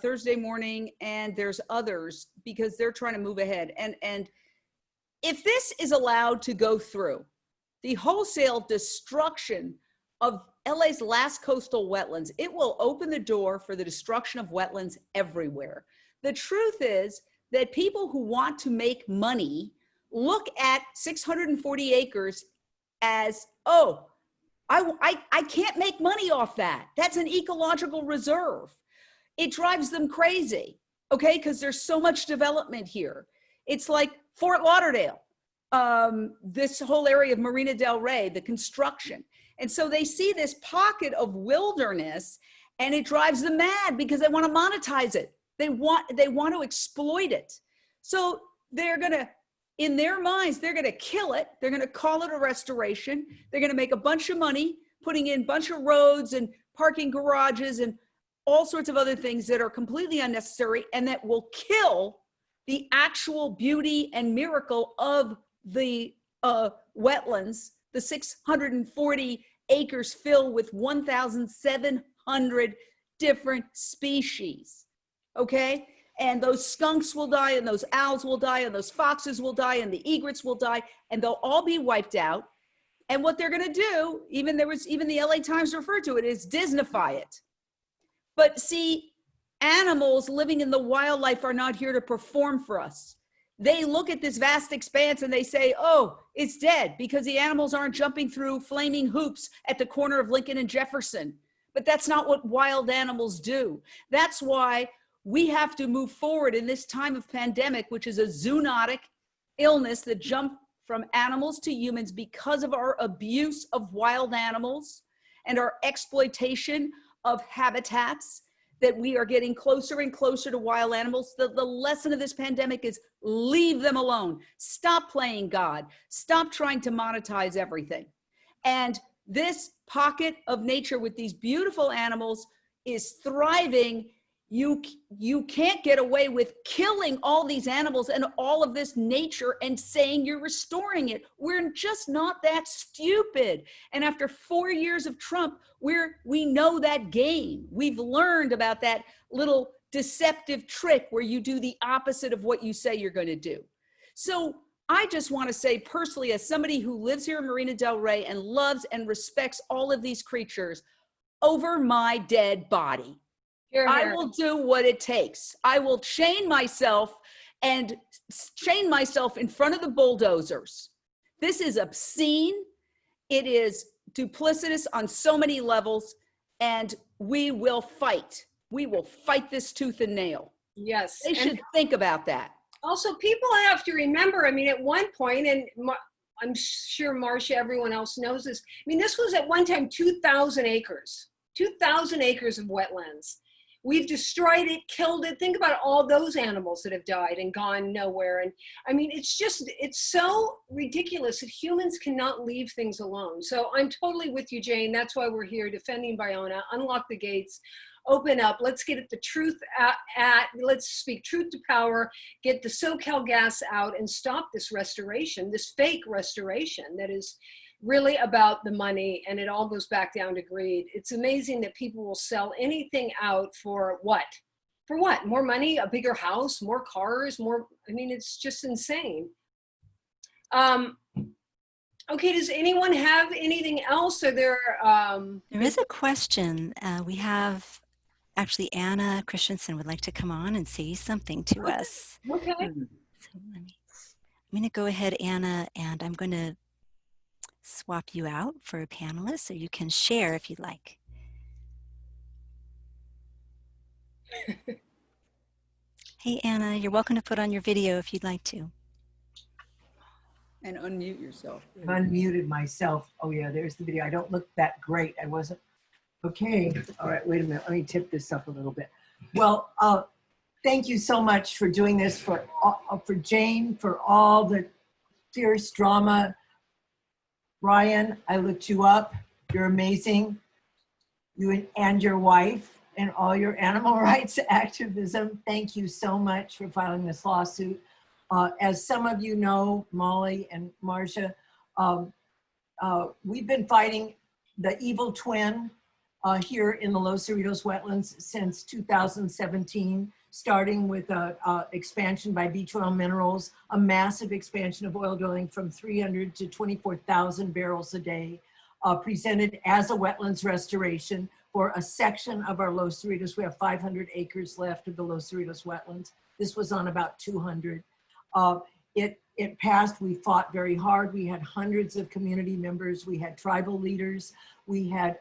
Thursday morning, and there's others because they're trying to move ahead. And if this is allowed to go through, the wholesale destruction of LA's last coastal wetlands, it will open the door for the destruction of wetlands everywhere. The truth is that people who want to make money look at 640 acres as, oh, I can't make money off that. That's an ecological reserve. It drives them crazy, okay? Because there's so much development here. It's like Fort Lauderdale. This whole area of Marina del Rey, the construction. And so they see this pocket of wilderness and it drives them mad because they want to monetize it. They want to exploit it. So they're going to, in their minds, they're going to kill it. They're going to call it a restoration. They're going to make a bunch of money putting in a bunch of roads and parking garages and all sorts of other things that are completely unnecessary and that will kill the actual beauty and miracle of the wetlands, the 640 acres filled with 1,700 different species, okay? And those skunks will die, and those owls will die, and those foxes will die, and the egrets will die, and they'll all be wiped out. And what they're going to do, even the LA Times referred to it, is Disneyfy it. But see, animals living in the wildlife are not here to perform for us. They look at this vast expanse and they say, oh, it's dead because the animals aren't jumping through flaming hoops at the corner of Lincoln and Jefferson. But that's not what wild animals do. That's why we have to move forward in this time of pandemic, which is a zoonotic illness that jumped from animals to humans because of our abuse of wild animals and our exploitation of habitats, that we are getting closer and closer to wild animals. The lesson of this pandemic is leave them alone. Stop playing God. Stop trying to monetize everything. And this pocket of nature with these beautiful animals is thriving. You can't get away with killing all these animals and all of this nature and saying you're restoring it. We're just not that stupid. And after 4 years of Trump, we know that game. We've learned about that little deceptive trick where you do the opposite of what you say you're going to do. So I just want to say personally, as somebody who lives here in Marina del Rey and loves and respects all of these creatures, over my dead body, I will do what it takes. I will chain myself in front of the bulldozers. This is obscene. It is duplicitous on so many levels, and we will fight. We will fight this tooth and nail. Yes. They should think about that. Also, people have to remember, I mean, at one point, and I'm sure Marcia, everyone else knows this. I mean, this was at one time 2,000 acres, 2,000 acres of wetlands. We've destroyed it, killed it. Think about all those animals that have died and gone nowhere. And I mean, it's so ridiculous that humans cannot leave things alone. So I'm totally with you, Jane. That's why we're here defending Ballona. Unlock the gates, open up. Let's get at the truth let's speak truth to power, get the SoCal gas out and stop this restoration, this fake restoration that is really about the money, and it all goes back down to greed. It's amazing that people will sell anything out for what? For what? More money, a bigger house, more cars, more, I mean, it's just insane. Okay, does anyone have anything else? Are there? There is a question. We have, actually, Anna Christensen would like to come on and say something to us. Okay. So I'm going to go ahead, Anna, and I'm going to swap you out for a panelist so you can share if you'd like. Hey, Anna, you're welcome to put on your video if you'd like to. And unmute yourself. Unmuted myself. Oh yeah, there's the video. I don't look that great. I wasn't. Okay. All right, wait a minute. Let me tip this up a little bit. Well, thank you so much for doing this, for Jane, for all the fierce drama. Bryan, I looked you up. You're amazing. You and your wife and all your animal rights activism. Thank you so much for filing this lawsuit. As some of you know, Molly and Marcia, we've been fighting the evil twin here in the Los Cerritos wetlands since 2017, starting with expansion by beach oil minerals, a massive expansion of oil drilling from 300 to 24,000 barrels a day, presented as a wetlands restoration for a section of our Los Cerritos. We have 500 acres left of the Los Cerritos wetlands. This was on about 200. It passed. We fought very hard. We had hundreds of community members. We had tribal leaders. We had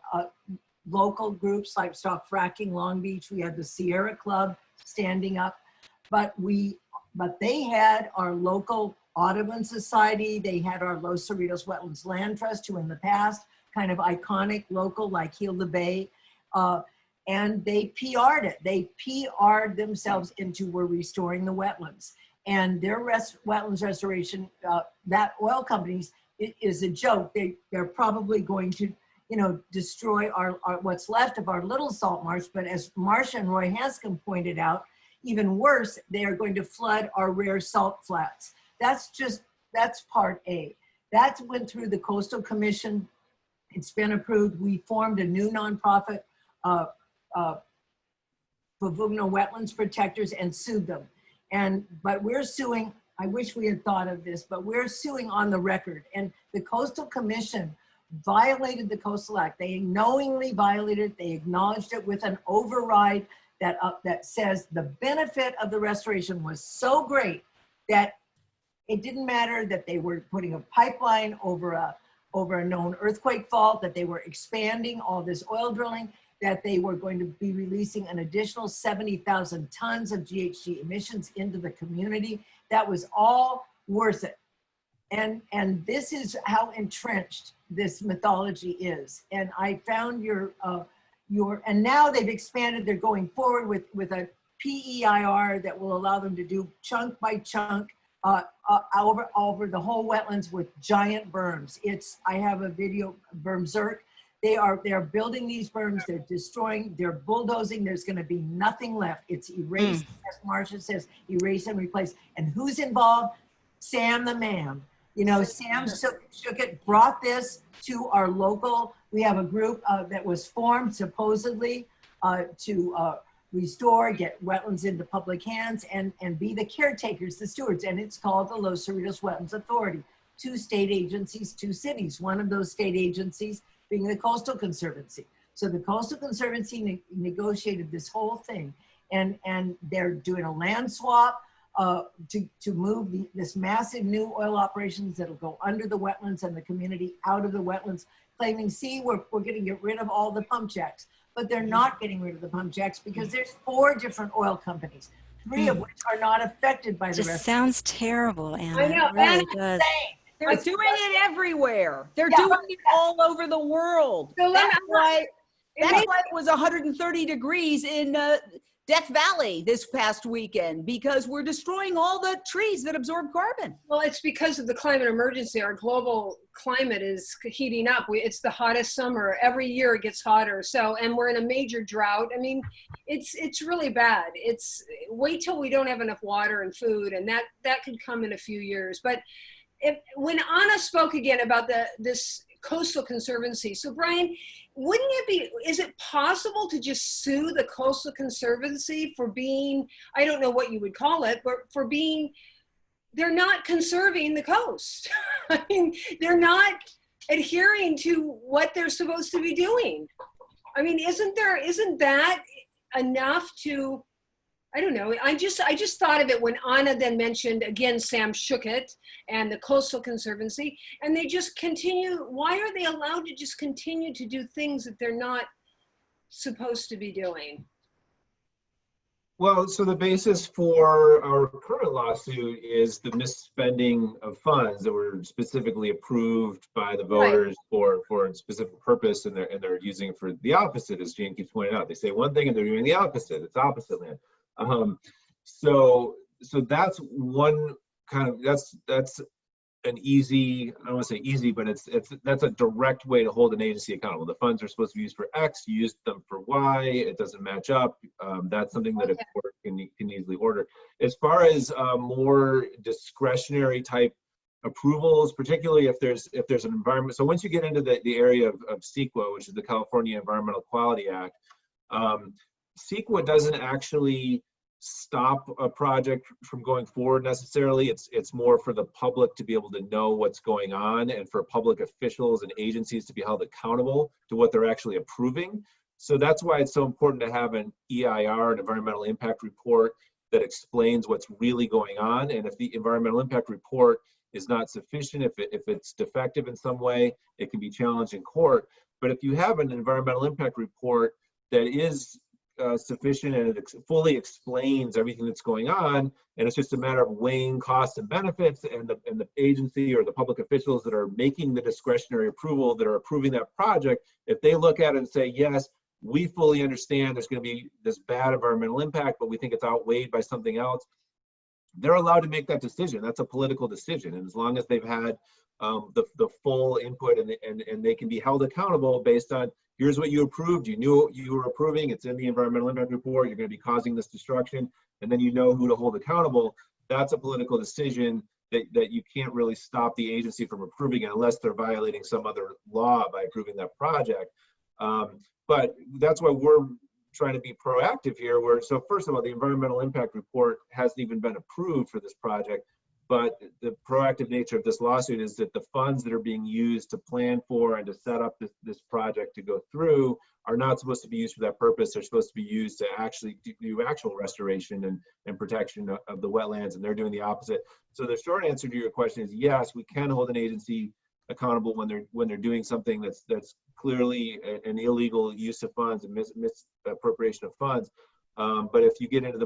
local groups like Stop Fracking Long Beach. We had the Sierra Club standing up, but they had our local Audubon Society. They had our Los Cerritos Wetlands Land Trust, who in the past, kind of iconic local like Heal the Bay, and they PR'd it. They PR'd themselves into we're restoring the wetlands. And their wetlands restoration, that oil companies, it is a joke. They're probably going to, destroy our what's left of our little salt marsh. But as Marcia and Roy Hanscom pointed out, even worse, they are going to flood our rare salt flats. That's part A. That went through the Coastal Commission. It's been approved. We formed a new nonprofit, Pavugno Wetlands Protectors, and sued them. But we're suing I wish we had thought of this, but we're suing on the record. And the Coastal Commission violated the Coastal Act. They knowingly violated it. They acknowledged it with an override that says the benefit of the restoration was so great that it didn't matter that they were putting a pipeline over a known earthquake fault, that they were expanding all this oil drilling, that they were going to be releasing an additional 70,000 tons of GHG emissions into the community. That was all worth it. And this is how entrenched this mythology is. And I found and now they've expanded, they're going forward with a PEIR that will allow them to do chunk by chunk over the whole wetlands with giant berms. I have a video, Bermzerk. They are building these berms, they're destroying, they're bulldozing, there's gonna be nothing left. It's erased, as Marcia says, erase and replace. And who's involved? Sam the man. You know, Sam Shookett brought this to our local, we have a group that was formed supposedly to restore, get wetlands into public hands and be the caretakers, the stewards, and it's called the Los Cerritos Wetlands Authority. 2 state agencies, 2 cities. One of those state agencies being the Coastal Conservancy. So the Coastal Conservancy negotiated this whole thing, and they're doing a land swap to move this massive new oil operations that'll go under the wetlands and the community out of the wetlands, claiming, see, we're going to get rid of all the pump jacks. But they're not getting rid of the pump jacks because there's 4 different oil companies, 3 of which are not affected by the Just rest. sounds terrible, Anna. I know, It really does. They're doing it everywhere. They're doing it all over the world. So That's why it was 130 degrees in Death Valley this past weekend, because we're destroying all the trees that absorb carbon. Well, it's because of the climate emergency. Our global climate is heating up. It's the hottest summer. Every year it gets hotter. So, and we're in a major drought. I mean, it's really bad. Wait till we don't have enough water and food, and that could come in a few years. But when Anna spoke again about this Coastal Conservancy, so Bryan, is it possible to just sue the Coastal Conservancy for being, I don't know what you would call it, but for being, they're not conserving the coast. I mean, they're not adhering to what they're supposed to be doing. I mean, isn't that enough to, I don't know. I just thought of it when Anna then mentioned, again, Sam Shookett and the Coastal Conservancy, and they just continue. Why are they allowed to just continue to do things that they're not supposed to be doing? Well, so the basis for our current lawsuit is the misspending of funds that were specifically approved by the voters for a specific purpose, and they're using it for the opposite, as Jane keeps pointing out. They say one thing and they're doing the opposite. It's opposite land. So that's one kind of, that's an easy, I don't want to say easy, but that's a direct way to hold an agency accountable. The funds are supposed to be used for X, you used them for Y, it doesn't match up. That's something that a court can easily order. As far as more discretionary type approvals, particularly if there's an environment, so once you get into the area of CEQA, which is the California Environmental Quality Act, CEQA doesn't actually stop a project from going forward necessarily. It's more for the public to be able to know what's going on, and for public officials and agencies to be held accountable to what they're actually approving. So that's why it's so important to have an EIR, an environmental impact report, that explains what's really going on. And if the environmental impact report is not sufficient, if it's defective in some way, it can be challenged in court. But if you have an environmental impact report that is sufficient and it fully explains everything that's going on, and it's just a matter of weighing costs and benefits, and the agency or the public officials that are making the discretionary approval, that are approving that project, if they look at it and say, yes, we fully understand there's going to be this bad environmental impact, but we think it's outweighed by something else, they're allowed to make that decision. That's a political decision, and as long as they've had the full input, and they can be held accountable based on, here's what you approved, you knew what you were approving, it's in the environmental impact report, you're going to be causing this destruction, and then you know who to hold accountable. That's a political decision that you can't really stop the agency from approving it unless they're violating some other law by approving that project. But that's why we're trying to be proactive here. So first of all, the environmental impact report hasn't even been approved for this project, But the proactive nature of this lawsuit is that the funds that are being used to plan for and to set up this project to go through are not supposed to be used for that purpose. They're supposed to be used to actually do actual restoration and protection of the wetlands, and they're doing the opposite. So the short answer to your question is yes, we can hold an agency accountable when they're doing something that's clearly an illegal use of funds and misappropriation of funds. But if you get into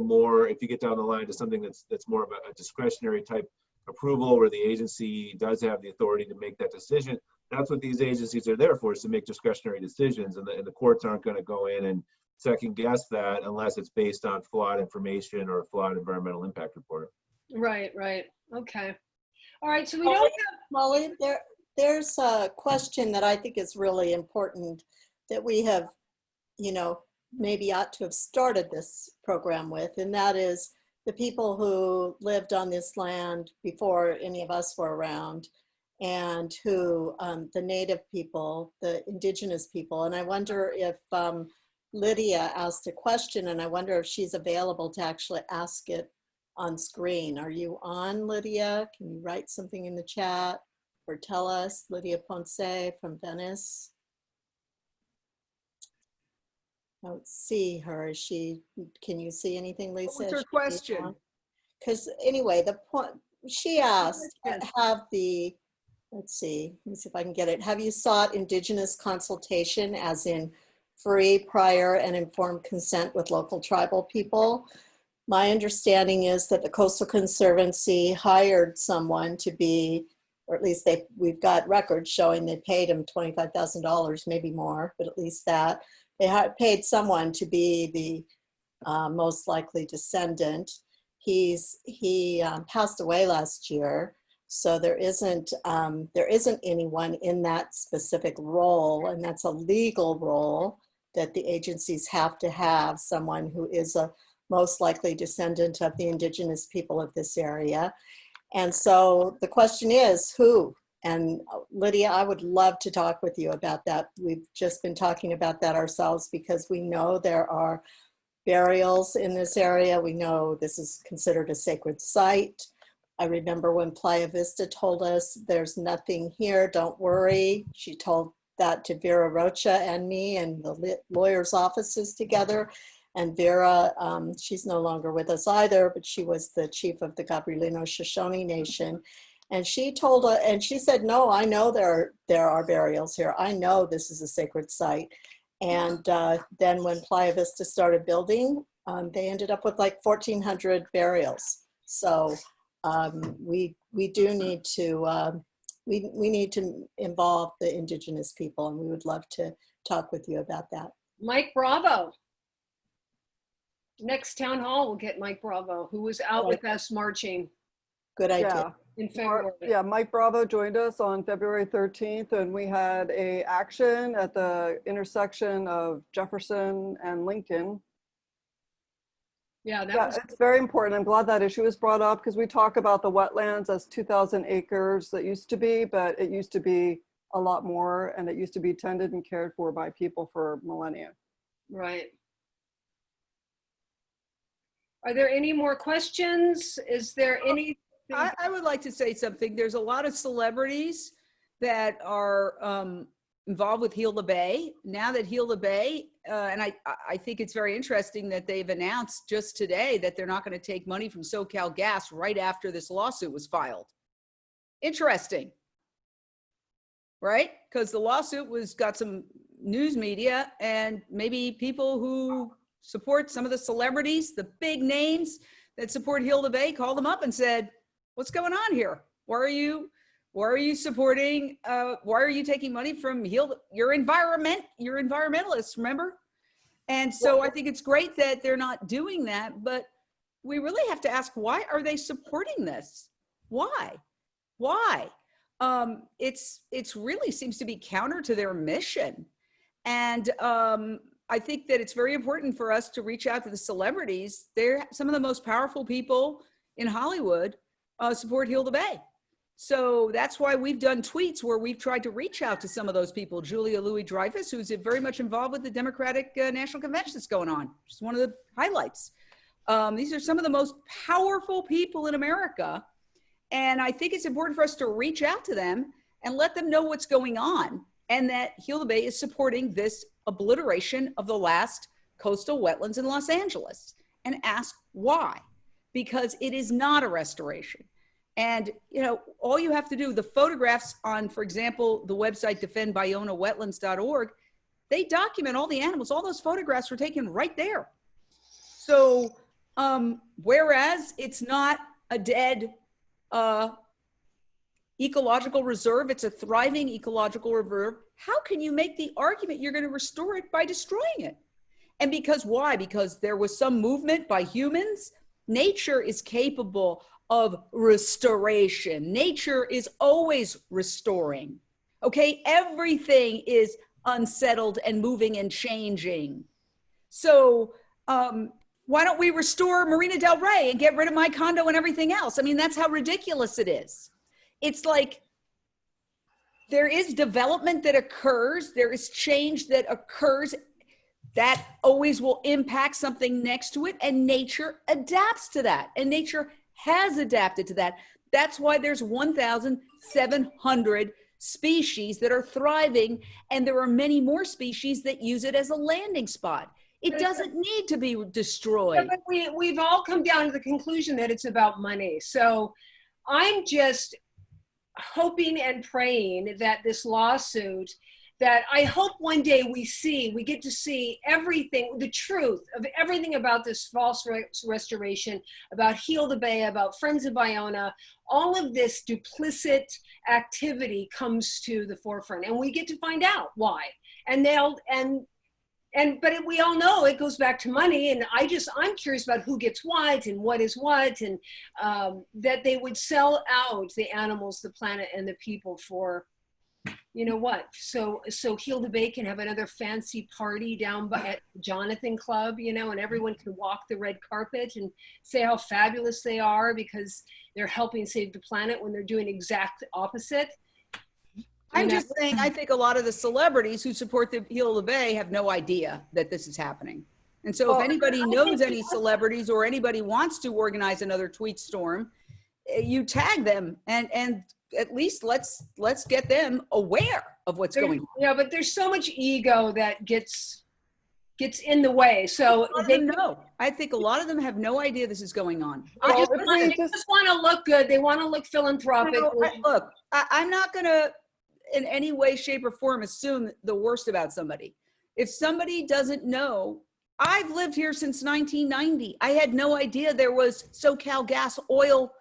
if you get down the line to something that's more of a discretionary type approval where the agency does have the authority to make that decision, that's what these agencies are there for, is to make discretionary decisions. And the courts aren't going to go in and second guess that unless it's based on flawed information or a flawed environmental impact report. Right, right. Okay. All right, so we don't have... Molly, there's a question that I think is really important that we have, maybe ought to have started this program with, and that is the people who lived on this land before any of us were around, and who, the native people, the indigenous people. And I wonder if Lydia asked a question, and I wonder if she's available to actually ask it on screen. Are you on, Lydia? Can you write something in the chat or tell us? Lydia Ponce from Venice. I don't see her. Is she, can you see anything, Lisa? What's her question? Because anyway, the point, she asked, let's see if I can get it. Have you sought Indigenous consultation, as in free, prior, and informed consent with local tribal people? My understanding is that the Coastal Conservancy hired someone to be, or at least we've got records showing they paid him $25,000, maybe more, but at least that. They had paid someone to be the most likely descendant. He passed away last year, so there isn't anyone in that specific role, and that's a legal role that the agencies have to have someone who is a most likely descendant of the indigenous people of this area. And so the question is, who? And Lydia, I would love to talk with you about that. We've just been talking about that ourselves because we know there are burials in this area. We know this is considered a sacred site. I remember when Playa Vista told us there's nothing here, don't worry. She told that to Vera Rocha and me and the lawyers' offices together. And Vera, she's no longer with us either, but she was the chief of the Gabrielino Shoshone Nation. And she told her, and she said, no, I know there are burials here. I know this is a sacred site. And then when Playa Vista started building, they ended up with like 1,400 burials. So we do need to, we need to involve the indigenous people, and we would love to talk with you about that. Mike Bravo. Next town hall, we'll get Mike Bravo, who was out with us marching. Good idea. In February. Yeah, Mike Bravo joined us on February 13th, and we had a action at the intersection of Jefferson and Lincoln. Yeah, it's very important. I'm glad that issue was brought up because we talk about the wetlands as 2,000 acres that used to be, but it used to be a lot more, and it used to be tended and cared for by people for millennia. Right. Are there any more questions? Is there any? I would like to say something. There's a lot of celebrities that are involved with Heal the Bay. Now that Heal the Bay, and I think it's very interesting that they've announced just today that they're not going to take money from SoCal Gas right after this lawsuit was filed. Interesting, right? Because the lawsuit got some news media, and maybe people who support some of the celebrities, the big names that support Heal the Bay, called them up and said, what's going on here? Why are you supporting, why are you taking money from you're environmentalists, remember? And so I think it's great that they're not doing that, but we really have to ask, why are they supporting this? Why? It's really seems to be counter to their mission. And I think that it's very important for us to reach out to the celebrities. They're some of the most powerful people in Hollywood. Support Heal the Bay. So that's why we've done tweets where we've tried to reach out to some of those people. Julia Louis-Dreyfus, who's very much involved with the Democratic National Convention that's going on. Just one of the highlights. These are some of the most powerful people in America. And I think it's important for us to reach out to them and let them know what's going on, and that Heal the Bay is supporting this obliteration of the last coastal wetlands in Los Angeles, and ask why. Because it is not a restoration. And, you know, all you have to do, the photographs on, for example, the website defendballonawetlands.org, they document all the animals. All those photographs were taken right there. So, whereas it's not a dead ecological reserve, it's a thriving ecological reserve, how can you make the argument you're going to restore it by destroying it? And because why? Because there was some movement by humans. Nature is capable of restoration. Nature is always restoring. Okay, everything is unsettled and moving and changing. So why don't we restore Marina Del Rey and get rid of my condo and everything else? I mean, that's how ridiculous it is. It's like there is development that occurs, there is change that occurs that always will impact something next to it, and nature adapts to that, and nature has adapted to that. That's why there's 1,700 species that are thriving, and there are many more species that use it as a landing spot. It doesn't need to be destroyed. But we've all come down to the conclusion that it's about money. So I'm just hoping and praying that this lawsuit, that I hope one day we get to see everything, the truth of everything about this false restoration, about Heal the Bay, about Friends of Ballona. All of this duplicit activity comes to the forefront, and we get to find out why. But we all know it goes back to money, and I'm curious about who gets what and what is what, and that they would sell out the animals, the planet, and the people for, you know what? So Heal the Bay can have another fancy party down at Jonathan Club, you know, and everyone can walk the red carpet and say how fabulous they are because they're helping save the planet when they're doing exact opposite. I'm just saying, I think a lot of the celebrities who support the Heal the Bay have no idea that this is happening. And so if anybody knows any celebrities or anybody wants to organize another tweet storm, you tag them and at least let's get them aware of what's going on. Yeah, but there's so much ego that gets in the way. So they know. I think a lot of them have no idea this is going on. They just want to look good. They want to look philanthropic. Look, I'm not going to in any way, shape, or form assume the worst about somebody. If somebody doesn't know, I've lived here since 1990. I had no idea there was SoCal gas oil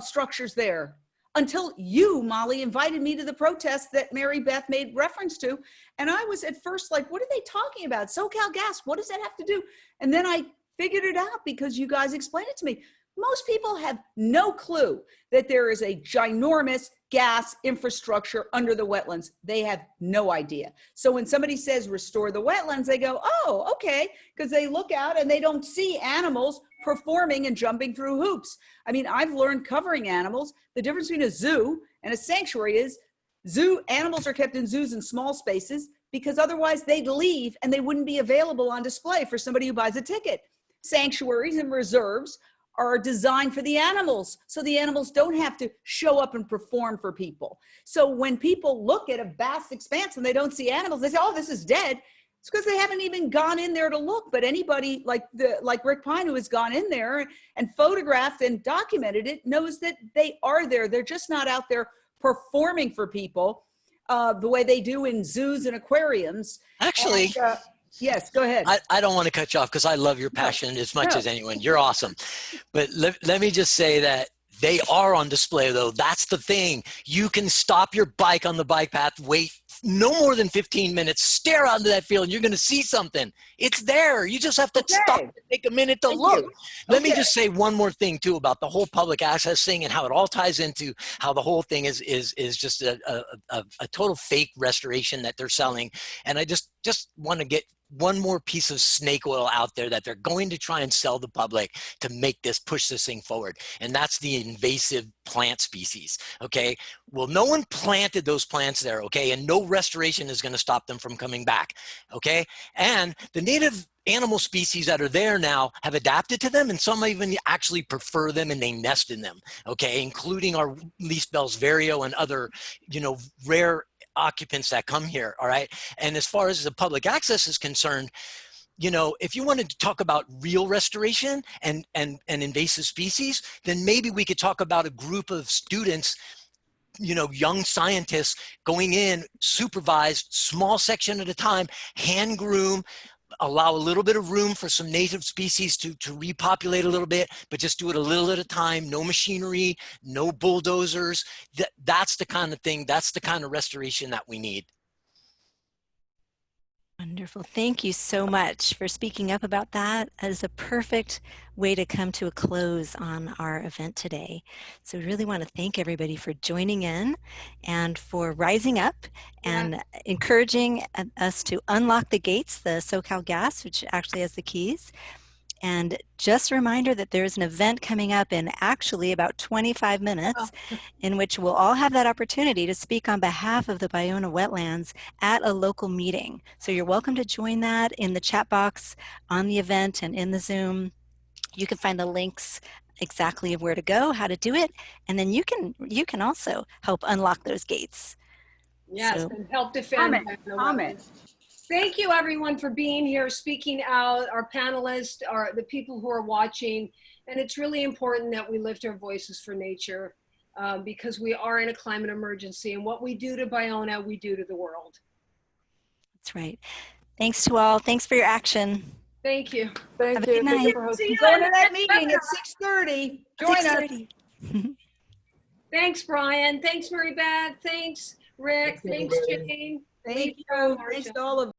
structures there until you, Molly, invited me to the protest that Mary Beth made reference to. And I was at first like, what are they talking about? SoCal gas, what does that have to do? And then I figured it out because you guys explained it to me. Most people have no clue that there is a ginormous gas infrastructure under the wetlands. They have no idea. So when somebody says restore the wetlands, they go, oh, okay, because they look out and they don't see animals performing and jumping through hoops. I mean, I've learned covering animals, the difference between a zoo and a sanctuary is animals are kept in zoos in small spaces because otherwise they'd leave and they wouldn't be available on display for somebody who buys a ticket. Sanctuaries and reserves are designed for the animals, so the animals don't have to show up and perform for people. So when people look at a vast expanse and they don't see animals, they say, oh, this is dead. It's because they haven't even gone in there to look. But anybody like Rick Pine, who has gone in there and photographed and documented it, knows that they are there. They're just not out there performing for people the way they do in zoos and aquariums. Actually, yes, go ahead. I don't want to cut you off because I love your passion as much as anyone. You're awesome. But let me just say that they are on display, though. That's the thing. You can stop your bike on the bike path, wait no more than 15 minutes, stare out into that field, and you're going to see something. It's there. You just have to stop and take a minute to look. Let me just say one more thing, too, about the whole public access thing and how it all ties into how the whole thing is just a total fake restoration that they're selling. And I just want to get one more piece of snake oil out there that they're going to try and sell the public to make this, push this thing forward. And that's the invasive plant species, okay? Well, no one planted those plants there, okay? And no restoration is gonna stop them from coming back, okay? And the native animal species that are there now have adapted to them, and some even actually prefer them and they nest in them, okay? Including our least Bell's vireo and other, you know, rare occupants that come here, all right? And as far as the public access is concerned, you know, if you wanted to talk about real restoration and invasive species, then maybe we could talk about a group of students, you know, young scientists going in, supervised, small section at a time, hand groom, allow a little bit of room for some native species to repopulate a little bit, but just do it a little at a time, no machinery, no bulldozers. That's the kind of thing, that's the kind of restoration that we need. Wonderful. Thank you so much for speaking up about that. That is a perfect way to come to a close on our event today. So we really want to thank everybody for joining in and for rising up and encouraging us to unlock the gates, the SoCal Gas, which actually has the keys. And just a reminder that there's an event coming up in actually about 25 minutes in which we'll all have that opportunity to speak on behalf of the Ballona Wetlands at a local meeting. So you're welcome to join that in the chat box on the event and in the Zoom. You can find the links exactly of where to go, how to do it, and then you can also help unlock those gates. Yes, So, and help defend. Comment. Thank you everyone for being here, speaking out, our panelists, the people who are watching. And it's really important that we lift our voices for nature because we are in a climate emergency, and what we do to Ballona, we do to the world. that's right. Thanks to all. Thanks for your action. Thank you. Thank Have a you. good Thank you night. for hosting. Going to that meeting at 6:30. Join us. 6:30. Thanks, Brian. Thanks, Mary Beth. Thanks, Rick. Thanks, Thanks, everybody. Jane. Thank Lisa, you. Marcia. Thanks to all of